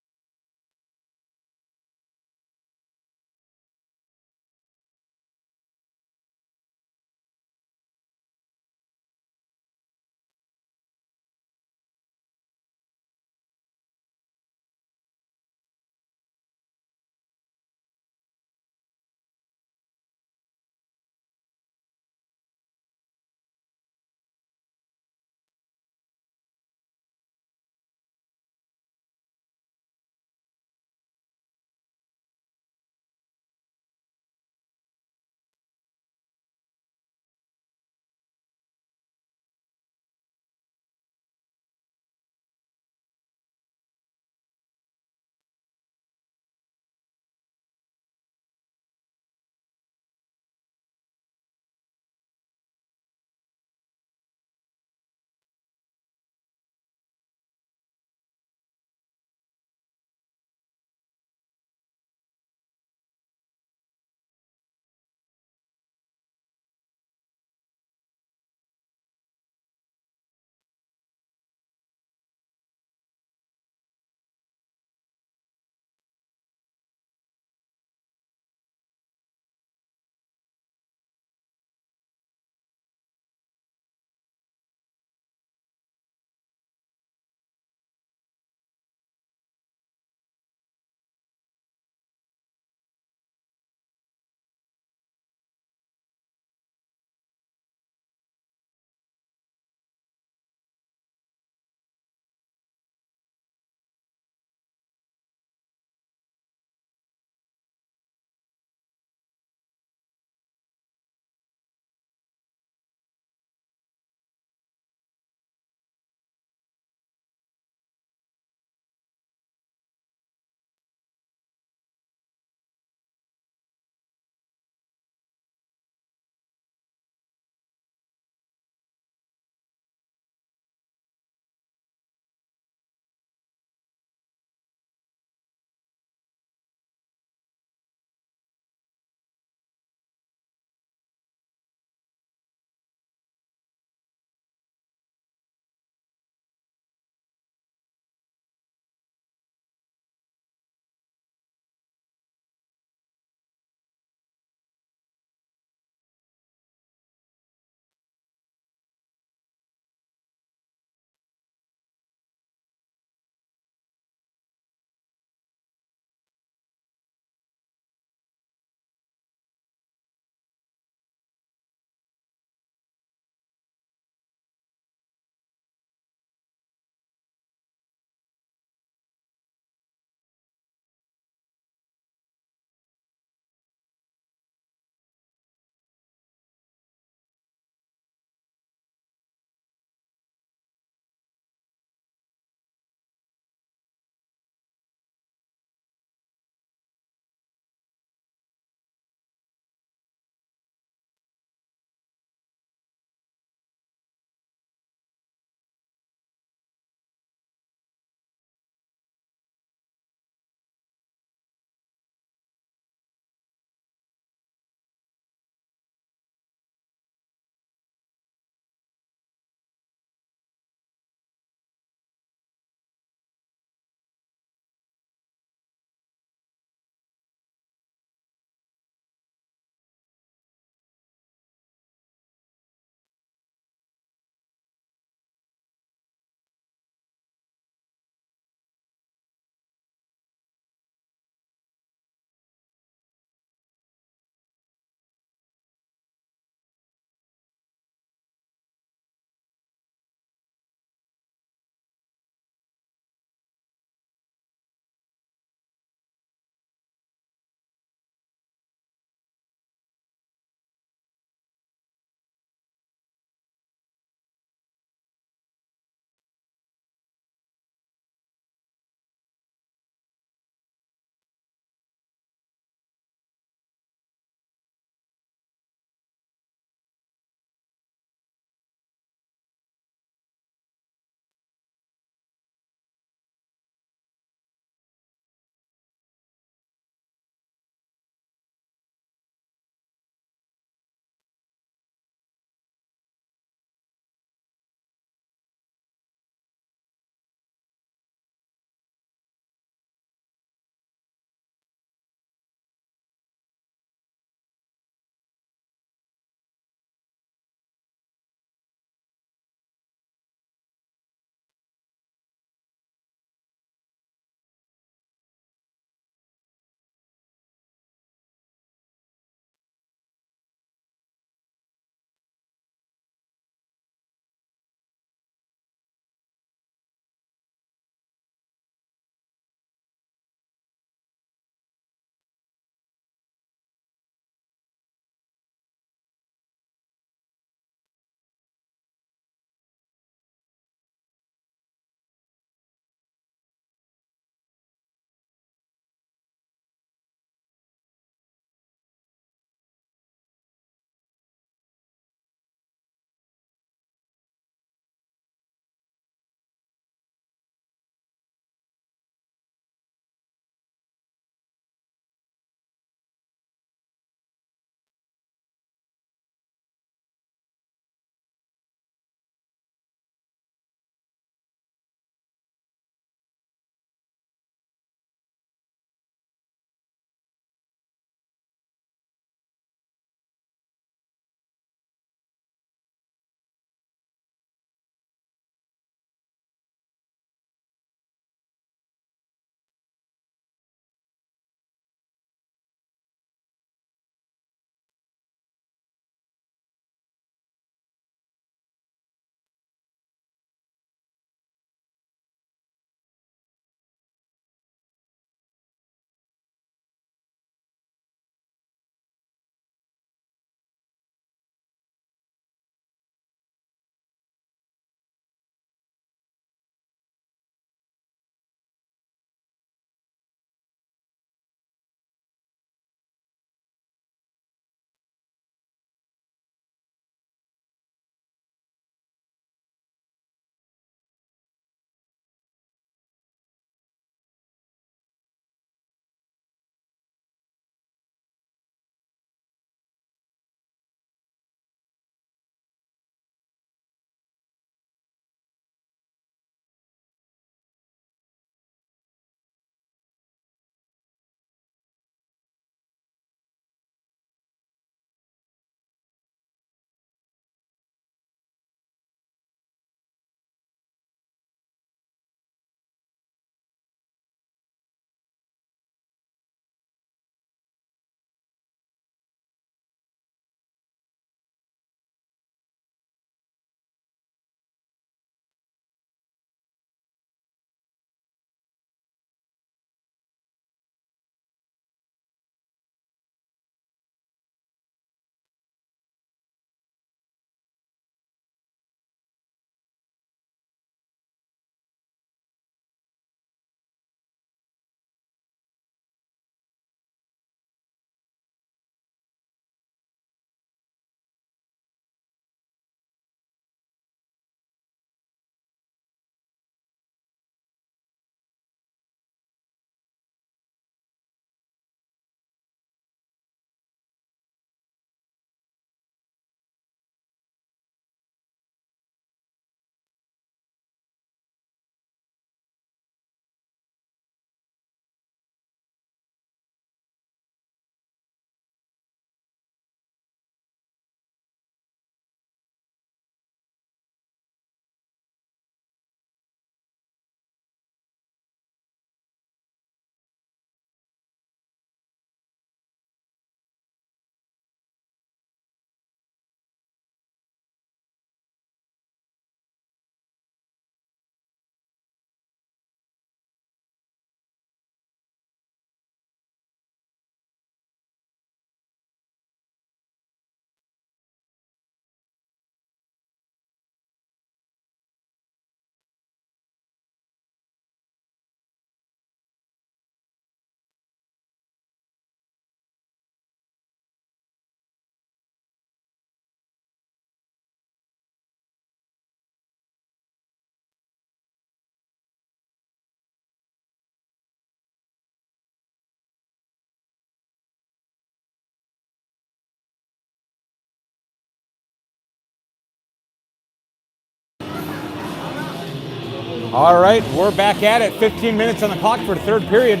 All right, we're back at it. 15 minutes on the clock for the third period.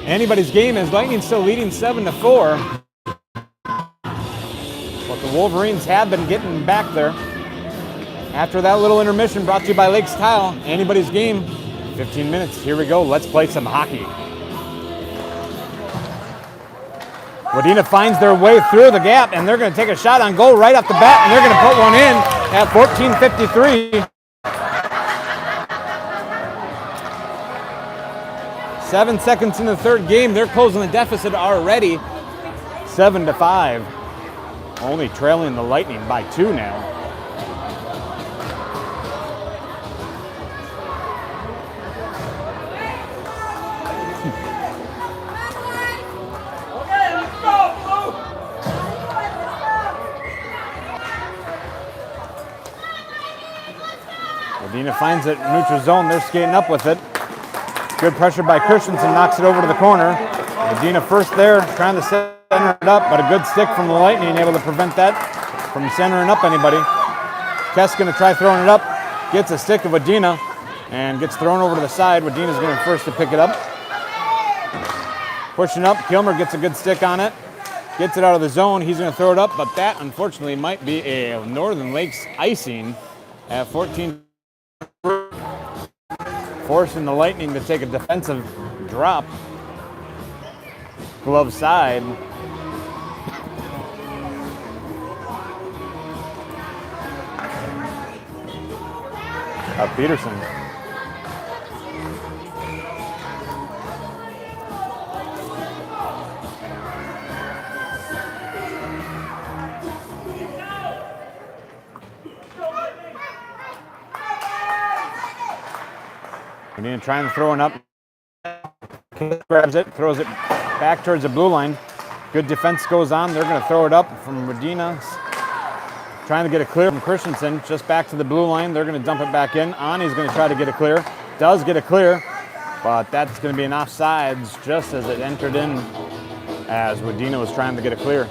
Anybody's game as Lightning still leading 7-4. But the Wolverines have been getting back there. After that little intermission brought to you by Lakes Tile, anybody's game. 15 minutes, here we go, let's play some hockey. Wadena finds their way through the gap, and they're gonna take a shot on goal right off the bat, and they're gonna put one in at 14:53. 7 seconds in the third game, they're closing the deficit already, 7-5. Only trailing the Lightning by 2 now. Wadena finds it in neutral zone, they're skating up with it. Good pressure by Christensen, knocks it over to the corner. Wadena first there, trying to center it up, but a good stick from the Lightning, able to prevent that from centering up anybody. Kes gonna try throwing it up, gets a stick of Wadena, and gets thrown over to the side. Wadena's going first to pick it up. Pushing up, Kilmer gets a good stick on it, gets it out of the zone. He's gonna throw it up, but that unfortunately might be a Northern Lakes icing at 14. Forcing the Lightning to take a defensive drop. Glove side. Peterson. Wadena trying to throw it up. Grabs it, throws it back towards the blue line. Good defense goes on. They're going to throw it up from Wadena. Trying to get it clear from Christensen. Just back to the blue line. They're going to dump it back in. Ani's going to try to get it clear. Does get it clear, but that's going to be an offsides just as it entered in as Wadena was trying to get it clear.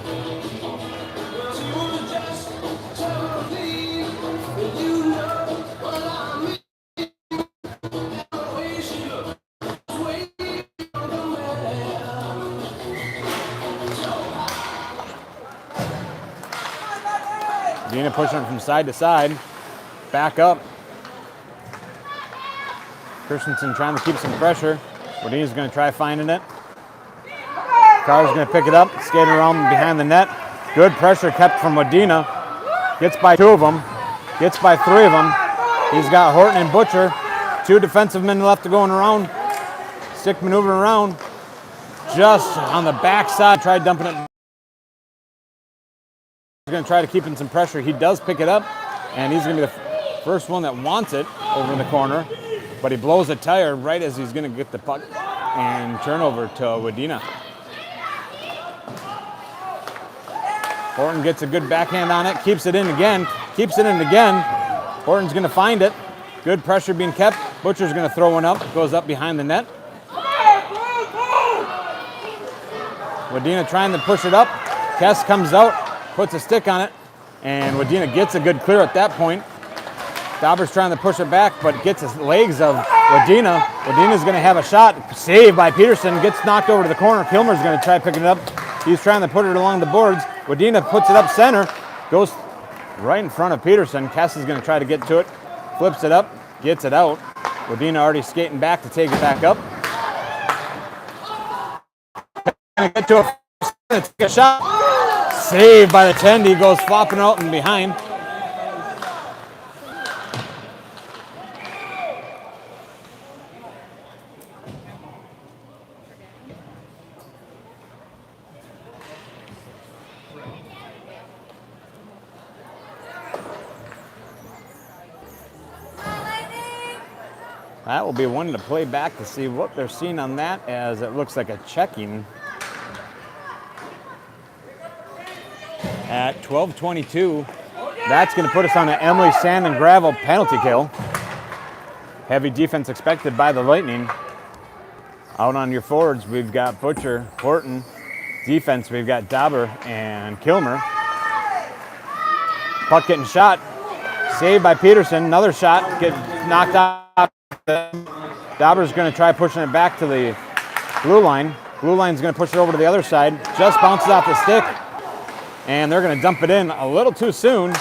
Wadena pushing it from side to side. Back up. Christensen trying to keep some pressure. Wadena's going to try finding it. Carr's going to pick it up, skating around behind the net. Good pressure kept from Wadena. Gets by 2 of them. Gets by 3 of them. He's got Horton and Butcher. 2 defensive men left to going around. Stick maneuvering around. Just on the backside. Tried dumping it. He's going to try to keep in some pressure. He does pick it up, and he's going to be the first one that wants it over in the corner. But he blows a tire right as he's going to get the puck and turnover to Wadena. Horton gets a good backhand on it, keeps it in again, Horton's going to find it. Good pressure being kept. Butcher's going to throw one up, goes up behind the net. Wadena trying to push it up. Kes comes out, puts a stick on it, and Wadena gets a good clear at that point. Dauber's trying to push it back, but gets his legs of Wadena. Wadena's going to have a shot. Saved by Peterson. Gets knocked over to the corner. Kilmer's going to try picking it up. He's trying to put it along the boards. Wadena puts it up center. Goes right in front of Peterson. Kes is going to try to get to it. Flips it up. Gets it out. Wadena already skating back to take it back up. Going to get to take a shot. Saved by the 10. He goes flopping out and behind. That will be one to play back to see what they're seeing on that, as it looks like a checking. At 12:22, that's going to put us on an Emily Sand and Gravel penalty kill. Heavy defense expected by the Lightning. Out on your forwards, we've got Butcher, Horton. Defense, we've got Dauber and Kilmer. Puck getting shot. Saved by Peterson. Another shot. Get knocked out. Dauber's going to try pushing it back to the blue line. Blue line's going to push it over to the other side. Just bounces off the stick. And they're going to dump it in a little too soon.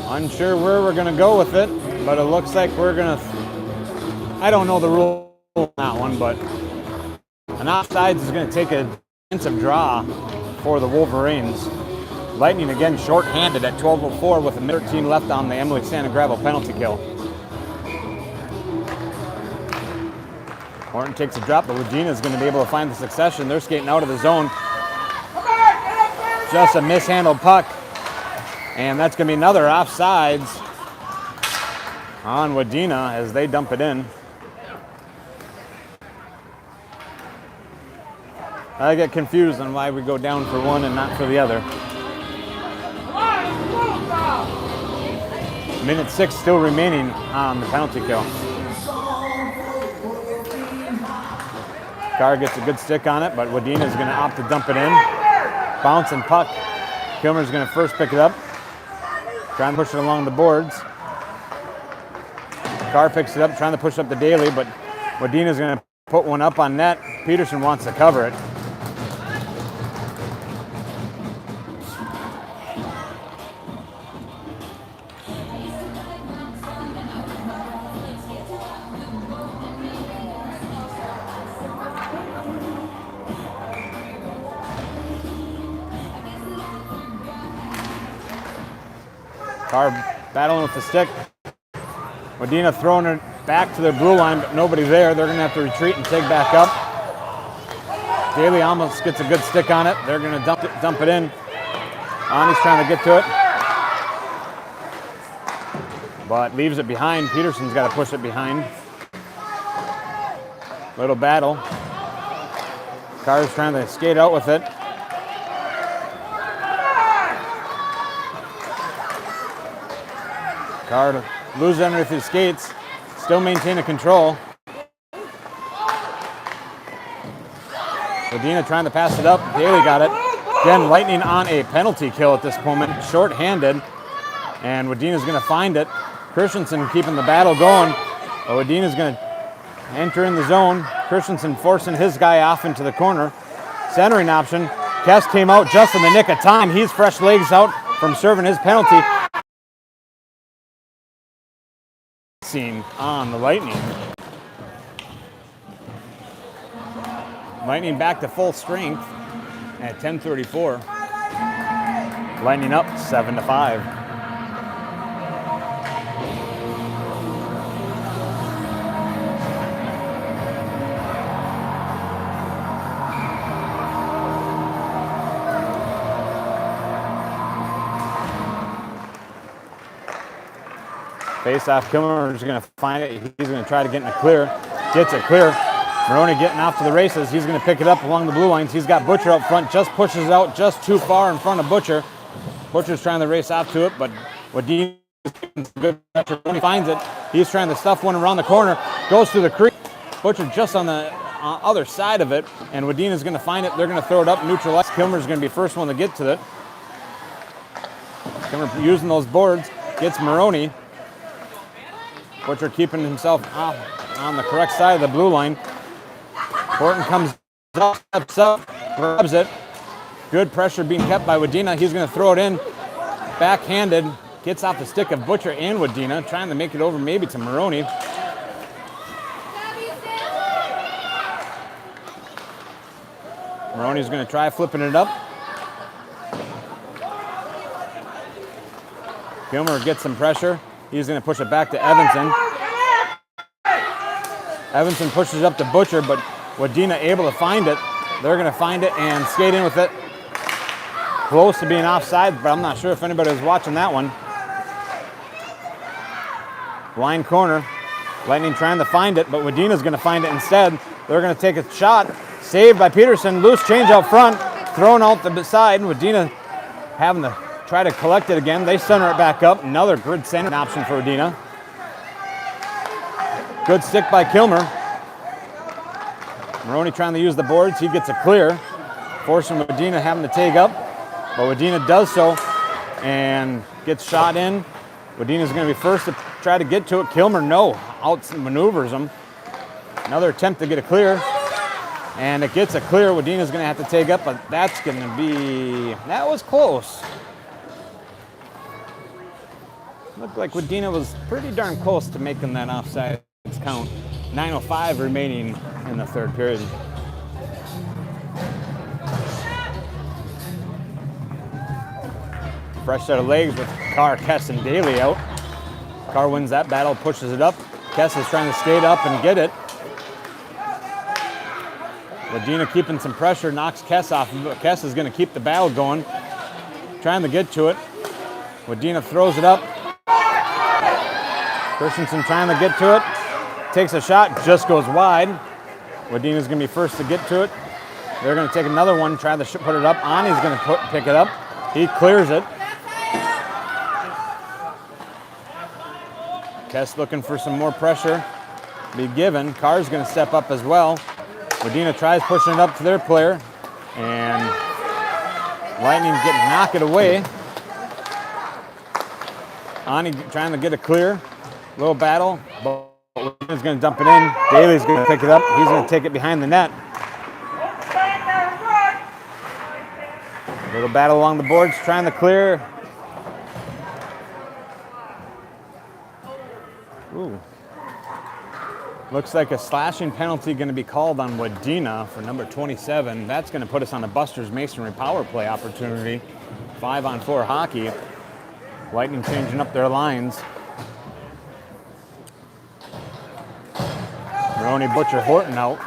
Unsure where we're going to go with it, but it looks like we're going to... I don't know the rule on that one, but an offsides is going to take a defensive draw for the Wolverines. Lightning again short-handed at 12:04 with a minute 13 left on the Emily Santa Gravel penalty kill. Horton takes a drop, but Wadena is going to be able to find the succession. They're skating out of the zone. Just a mishandled puck. And that's going to be another offsides on Wadena as they dump it in. I get confused on why we go down for one and not for the other. Minute 6 still remaining on the penalty kill. Carr gets a good stick on it, but Wadena is going to opt to dump it in. Bouncing puck. Kilmer's going to first pick it up. Trying to push it along the boards. Carr picks it up, trying to push up to Daley, but Wadena's going to put one up on net. Peterson wants to cover it. Carr battling with the stick. Wadena throwing it back to the blue line, but nobody there. They're going to have to retreat and take back up. Daley almost gets a good stick on it. They're going to dump it in. Ani's trying to get to it, but leaves it behind. Peterson's got to push it behind. Little battle. Carr's trying to skate out with it. Carr loses underneath his skates, still maintaining control. Wadena trying to pass it up. Daley got it. Again, Lightning on a penalty kill at this moment, short-handed, and Wadena's going to find it. Christensen keeping the battle going, but Wadena's going to enter in the zone. Christensen forcing his guy off into the corner. Centering option. Kes came out just in the nick of time. He's fresh legs out from serving his penalty. On the Lightning. Lightning back to full strength at 10:34. Lightning up 7-5. Face-off, Kilmer is going to find it. He's going to try to get in a clear. Gets it clear. Moroni getting off to the races. He's going to pick it up along the blue lines. He's got Butcher up front. Just pushes it out just too far in front of Butcher. Butcher's trying to race out to it, but Wadena good pressure. When he finds it, he's trying to stuff one around the corner. Goes through the crease. Butcher just on the other side of it, and Wadena's going to find it. They're going to throw it up, neutralize. Kilmer's going to be first one to get to it. Kilmer using those boards. Gets Moroni. Butcher keeping himself on the correct side of the blue line. Horton comes up, steps up, grabs it. Good pressure being kept by Wadena. He's going to throw it in. Backhanded. Gets off the stick of Butcher and Wadena. Trying to make it over maybe to Moroni. Moroni's going to try flipping it up. Kilmer gets some pressure. He's going to push it back to Evenson. Evenson pushes up to Butcher, but Wadena able to find it. They're going to find it and skate in with it. Close to being offside, but I'm not sure if anybody was watching that one. Blind corner. Lightning trying to find it, but Wadena's going to find it instead. They're going to take a shot. Saved by Peterson. Loose change out front. Thrown out the side. Wadena having to try to collect it again. They center it back up. Another good center option for Wadena. Good stick by Kilmer. Moroni trying to use the boards. He gets a clear. Forcing Wadena having to take up. but Wadena does so and gets shot in. Wadena's going to be first to try to get to it. Kilmer, no, outmaneuvers him. Another attempt to get a clear, and it gets a clear. Wadena's going to have to take up, but that's going to be, that was close. Looked like Wadena was pretty darn close to making that offside count. 9:05 remaining in the third period. Fresh set of legs with Carr, Kes, and Daley out. Carr wins that battle, pushes it up. Kes is trying to skate up and get it. Wadena keeping some pressure, knocks Kes off. Kes is going to keep the battle going, trying to get to it. Wadena throws it up. Christensen trying to get to it. Takes a shot, just goes wide. Wadena's going to be first to get to it. They're going to take another one, try to put it up. Ani's going to pick it up. He clears it. Kes looking for some more pressure to be given. Carr's going to step up as well. Wadena tries pushing it up to their player, and Lightning knock it away. Ani trying to get a clear. Little battle, but Wadena's going to dump it in. Daley's going to pick it up. He's going to take it behind the net. Little battle along the boards, trying to clear. Ooh. Looks like a slashing penalty going to be called on Wadena for number 27. That's going to put us on a Buster's Masonry power play opportunity. 5-on-4 hockey. Lightning changing up their lines. Moroni, Butcher, Horton out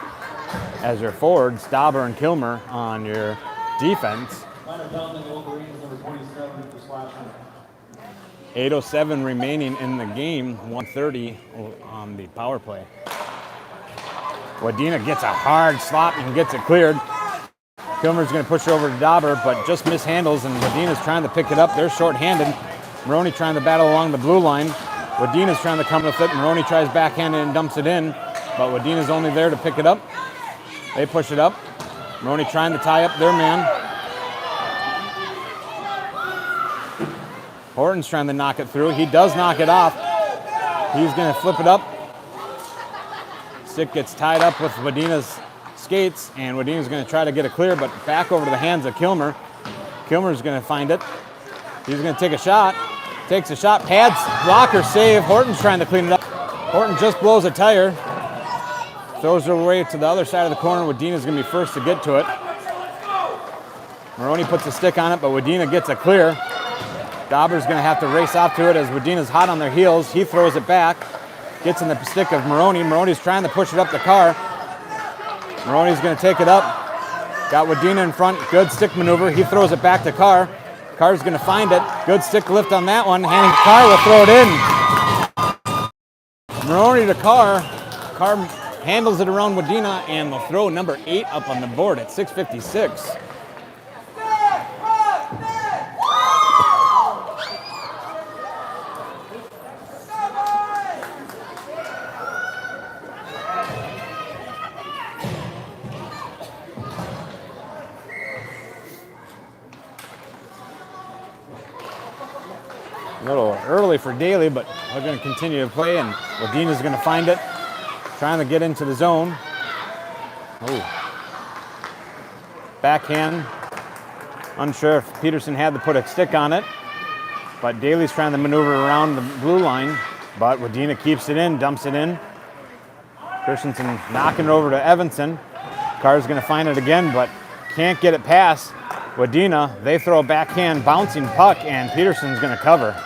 as your forwards. Dauber and Kilmer on your defense. 8:07 remaining in the game. 1:30 on the power play. Wadena gets a hard slot and gets it cleared. Kilmer's going to push it over to Dauber, but just mishandles, and Wadena's trying to pick it up. They're short-handed. Moroni trying to battle along the blue line. Wadena's trying to come with it. Moroni tries backhanded and dumps it in, but Wadena's only there to pick it up. They push it up. Moroni trying to tie up their man. Horton's trying to knock it through. He does knock it off. He's going to flip it up. Stick gets tied up with Wadena's skates, and Wadena's going to try to get a clear, but back over to the hands of Kilmer. Kilmer's going to find it. He's going to take a shot. Takes a shot, pads, blocker save. Horton's trying to clean it up. Horton just blows a tire. Throws it away to the other side of the corner. Wadena's going to be first to get to it. Moroni puts a stick on it, but Wadena gets a clear. Dauber's going to have to race off to it as Wadena's hot on their heels. He throws it back. Gets in the stick of Moroni. Moroni's trying to push it up the Carr. Moroni's going to take it up. Got Wadena in front. Good stick maneuver. He throws it back to Carr. Carr's going to find it. Good stick lift on that one. And Carr will throw it in. Moroni to Carr. Carr handles it around Wadena, and they'll throw number 8 up on the board at 6:56. A little early for Daley, but they're going to continue to play, and Wadena's going to find it. Trying to get into the zone. Oh. Backhand. Unsure if Peterson had to put a stick on it, but Daley's trying to maneuver around the blue line, but Wadena keeps it in, dumps it in. Christensen knocking it over to Evenson. Carr's going to find it again, but can't get it past Wadena. They throw a backhand bouncing puck, and Peterson's going to cover.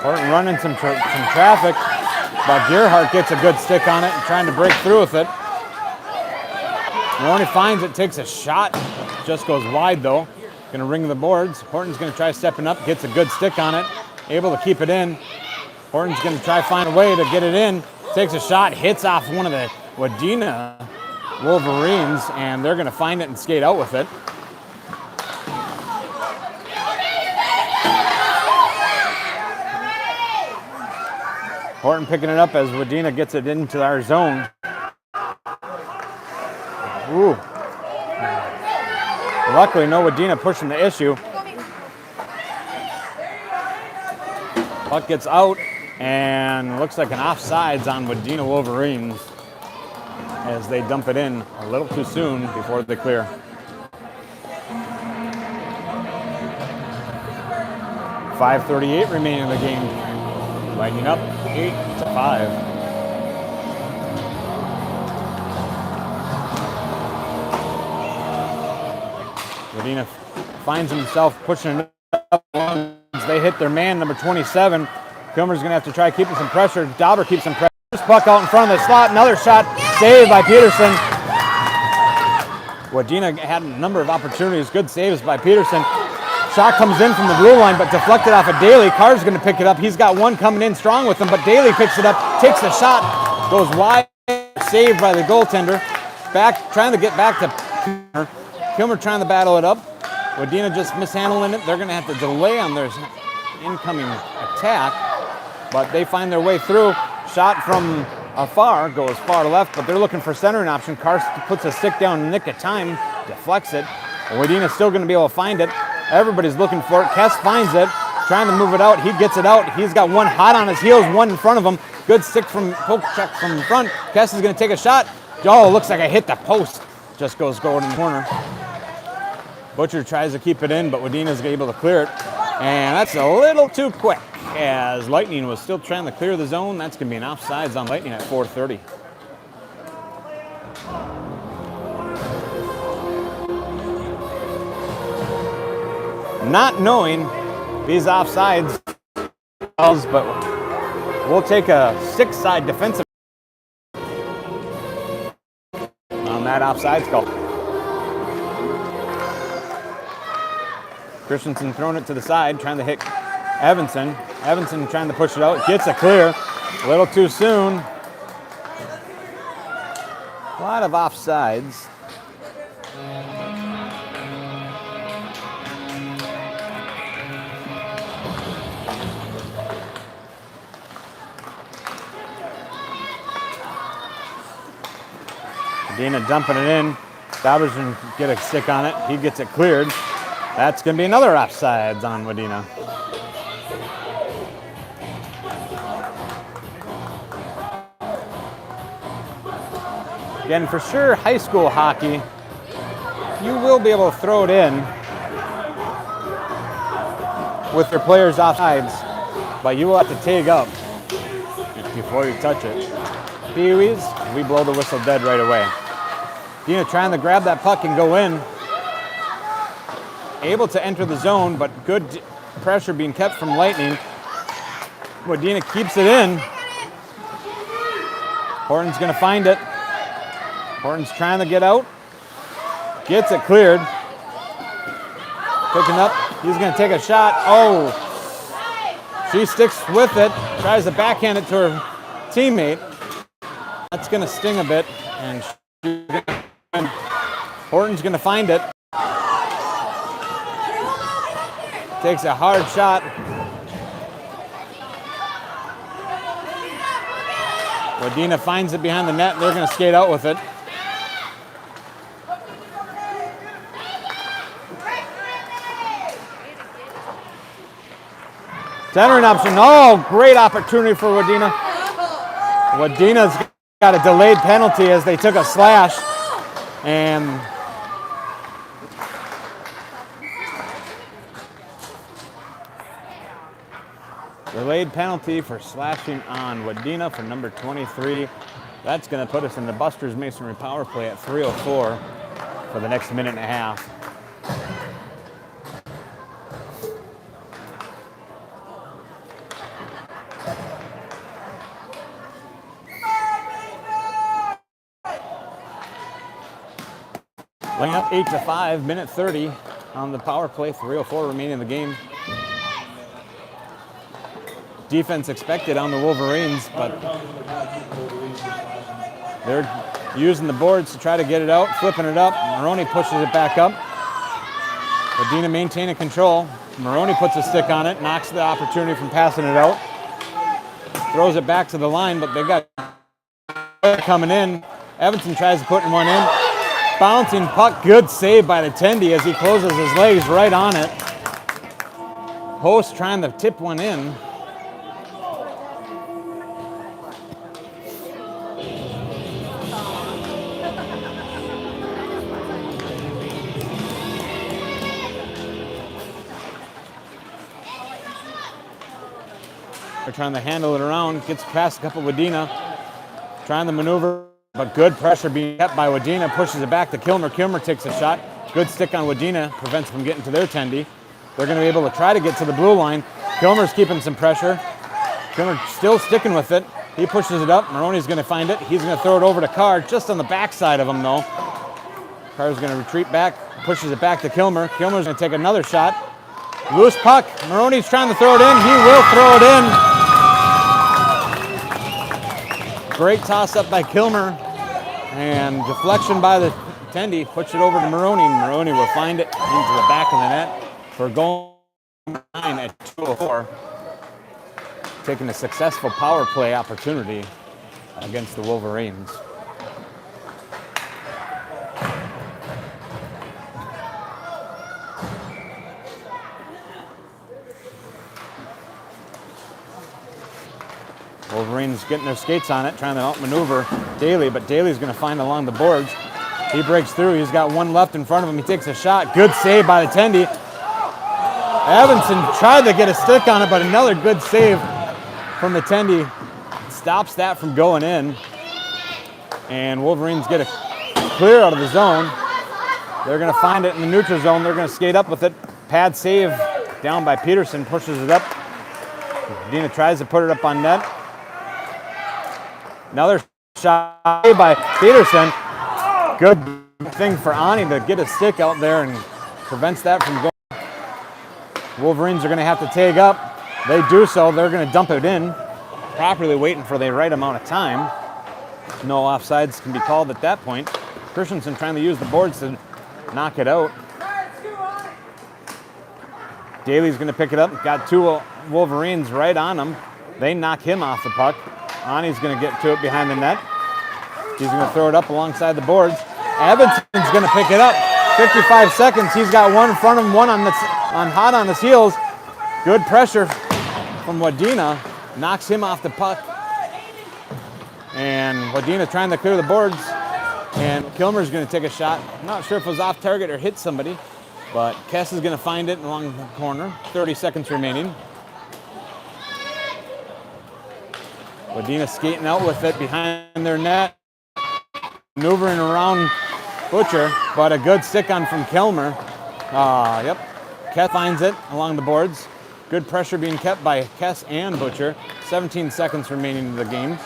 Horton running some traffic, but Gerhardt gets a good stick on it and trying to break through with it. Moroni finds it, takes a shot, just goes wide though. Going to ring the boards. Horton's going to try stepping up, gets a good stick on it. able to keep it in. Horton's going to try to find a way to get it in. Takes a shot, hits off one of the Wadena Wolverines, and they're going to find it and skate out with it. Horton picking it up as Wadena gets it into our zone. Ooh. Luckily, no Wadena pushing the issue. Puck gets out, and looks like an offsides on Wadena Wolverines as they dump it in a little too soon before they clear. .5:38 remaining in the game. Lightning up 8-5. Wadena finds himself pushing it up. They hit their man, number 27. Kilmer's going to have to try keeping some pressure. Dauber keeps some pressure. Puck out in front of the slot. Another shot saved by Peterson. Wadena had a number of opportunities. Good saves by Peterson. Shot comes in from the blue line, but deflected off of Daley. Carr's going to pick it up. He's got one coming in strong with him, but Daley picks it up, takes the shot, goes wide, saved by the goaltender. Back, trying to get back to Kilmer. Kilmer trying to battle it up. Wadena just mishandling it. They're going to have to delay on their incoming attack, but they find their way through. Shot from afar goes far left, but they're looking for centering option. Carr puts a stick down in the nick of time, deflects it. Wadena's still going to be able to find it. Everybody's looking for it. Kes finds it, trying to move it out. He gets it out. He's got one hot on his heels, one in front of him. Good stick from poke check from front. Kes is going to take a shot. Oh, looks like I hit the post. Just goes going in the corner. Butcher tries to keep it in, but Wadena's able to clear it. And that's a little too quick as Lightning was still trying to clear the zone. That's going to be an offsides on Lightning at 4:30. Not knowing these offsides, but we'll take a 6-side defensive on that offsides call. Christensen throwing it to the side, trying to hit Evenson. Evenson trying to push it out, gets it clear. A little too soon. A lot of offsides. Dana dumping it in. Dauber's going to get a stick on it. He gets it cleared. That's going to be another offsides on Wadena. Again, for sure, high school hockey, you will be able to throw it in with your players offsides, but you will have to tag up before you touch it. Pee-wees, we blow the whistle dead right away. Dina trying to grab that puck and go in. Able to enter the zone, but good pressure being kept from Lightning. Wadena keeps it in. Horton's going to find it. Horton's trying to get out. Gets it cleared. Picking up. He's going to take a shot. Oh! She sticks with it. Tries to backhand it to her teammate. That's going to sting a bit. And Horton's going to find it. Takes a hard shot. Wadena finds it behind the net. They're going to skate out with it. Centering option. Oh, great opportunity for Wadena. Wadena's got a delayed penalty as they took a slash. And delayed penalty for slashing on Wadena for number 23. That's going to put us in the Buster's Masonry power play at 3:04 for the next minute and a half. Laying up 8-5, minute 30 on the power play, 3:04 remaining in the game. defense expected on the Wolverines, but they're using the boards to try to get it out, flipping it up. Moroni pushes it back up. Wadena maintaining control. Moroni puts a stick on it, knocks the opportunity from passing it out. Throws it back to the line, but they got coming in. Evenson tries to put one in. Bouncing puck, good save by the Tendy as he closes his legs right on it. Host trying to tip one in. They're trying to handle it around, gets past a couple of Wadena, trying to maneuver, but good pressure being kept by Wadena, pushes it back to Kilmer. Kilmer takes a shot. Good stick on Wadena, prevents from getting to their Tendy. They're going to be able to try to get to the blue line. Kilmer's keeping some pressure. Kilmer still sticking with it. He pushes it up. Moroni's going to find it. He's going to throw it over to Carr, just on the backside of him, though. Carr's going to retreat back, pushes it back to Kilmer. Kilmer's going to take another shot. Loose puck. Moroni's trying to throw it in. He will throw it in. Great toss-up by Kilmer. And deflection by the Tendy. Puts it over to Moroni. Moroni will find it into the back of the net for goal 9 at 2:04. Taking a successful power play opportunity against the Wolverines. Wolverines getting their skates on it, trying to outmaneuver Daley, but Daley's going to find along the boards. He breaks through. He's got one left in front of him. He takes a shot. Good save by the Tendy. Evenson tried to get a stick on it, but another good save from the Tendy stops that from going in. And Wolverines get a clear out of the zone. They're going to find it in the neutral zone. They're going to skate up with it. Pad save down by Peterson, pushes it up. Wadena tries to put it up on net. Another shot by Peterson. Good thing for Ani to get a stick out there and prevents that from going. Wolverines are going to have to tag up. They do so. They're going to dump it in, properly waiting for the right amount of time. No offsides can be called at that point. Christensen trying to use the boards to knock it out. Daley's going to pick it up. Got two Wolverines right on him. They knock him off the puck. Ani's going to get to it behind the net. He's going to throw it up alongside the boards. Evenson's going to pick it up. 55 seconds. He's got one in front of him, one on hot on his heels. Good pressure from Wadena. Knocks him off the puck. And Wadena trying to clear the boards. And Kilmer's going to take a shot. I'm not sure if it was off target or hit somebody. But Kes is going to find it along the corner. 30 seconds remaining. Wadena skating out with it behind their net. Maneuvering around Butcher, but a good stick on from Kilmer. Yep. Kes finds it along the boards. Good pressure being kept by Kes and Butcher. 17 seconds remaining in the game.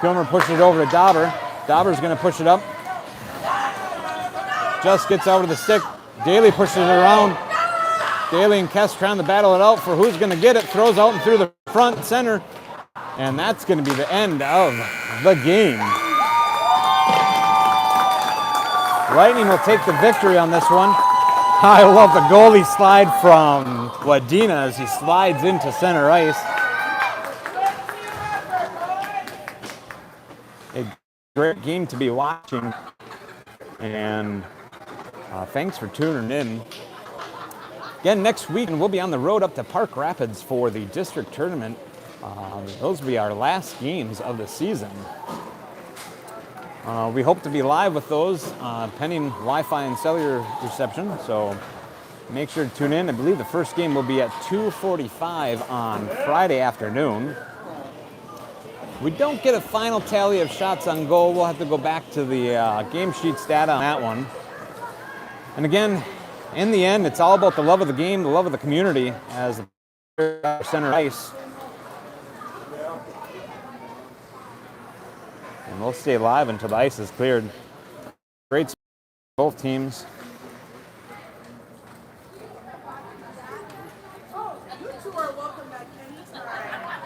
Kilmer pushes it over to Dauber. Dauber's going to push it up. Just gets over to the stick. Daley pushes it around. Daley and Kes trying to battle it out for who's going to get it. Throws out and through the front center. And that's going to be the end of the game. Lightning will take the victory on this one. I love the goalie slide from Wadena as he slides into center ice. A great game to be watching. And thanks for tuning in. Again, next week we'll be on the road up to Park Rapids for the district tournament. Those will be our last games of the season. We hope to be live with those pending Wi-Fi and cellular reception, so make sure to tune in. I believe the first game will be at 2:45 on Friday afternoon. We don't get a final tally of shots on goal. We'll have to go back to the game sheets data on that one. And again, in the end, it's all about the love of the game, the love of the community as the center ice. And we'll stay live until the ice is cleared. Great both teams. Oh, you two are welcome back anytime.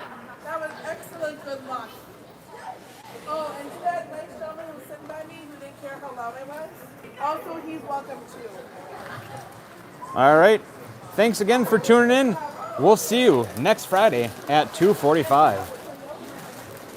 Also, he's welcome too. All right. Thanks again for tuning in. We'll see you next Friday at 2:45.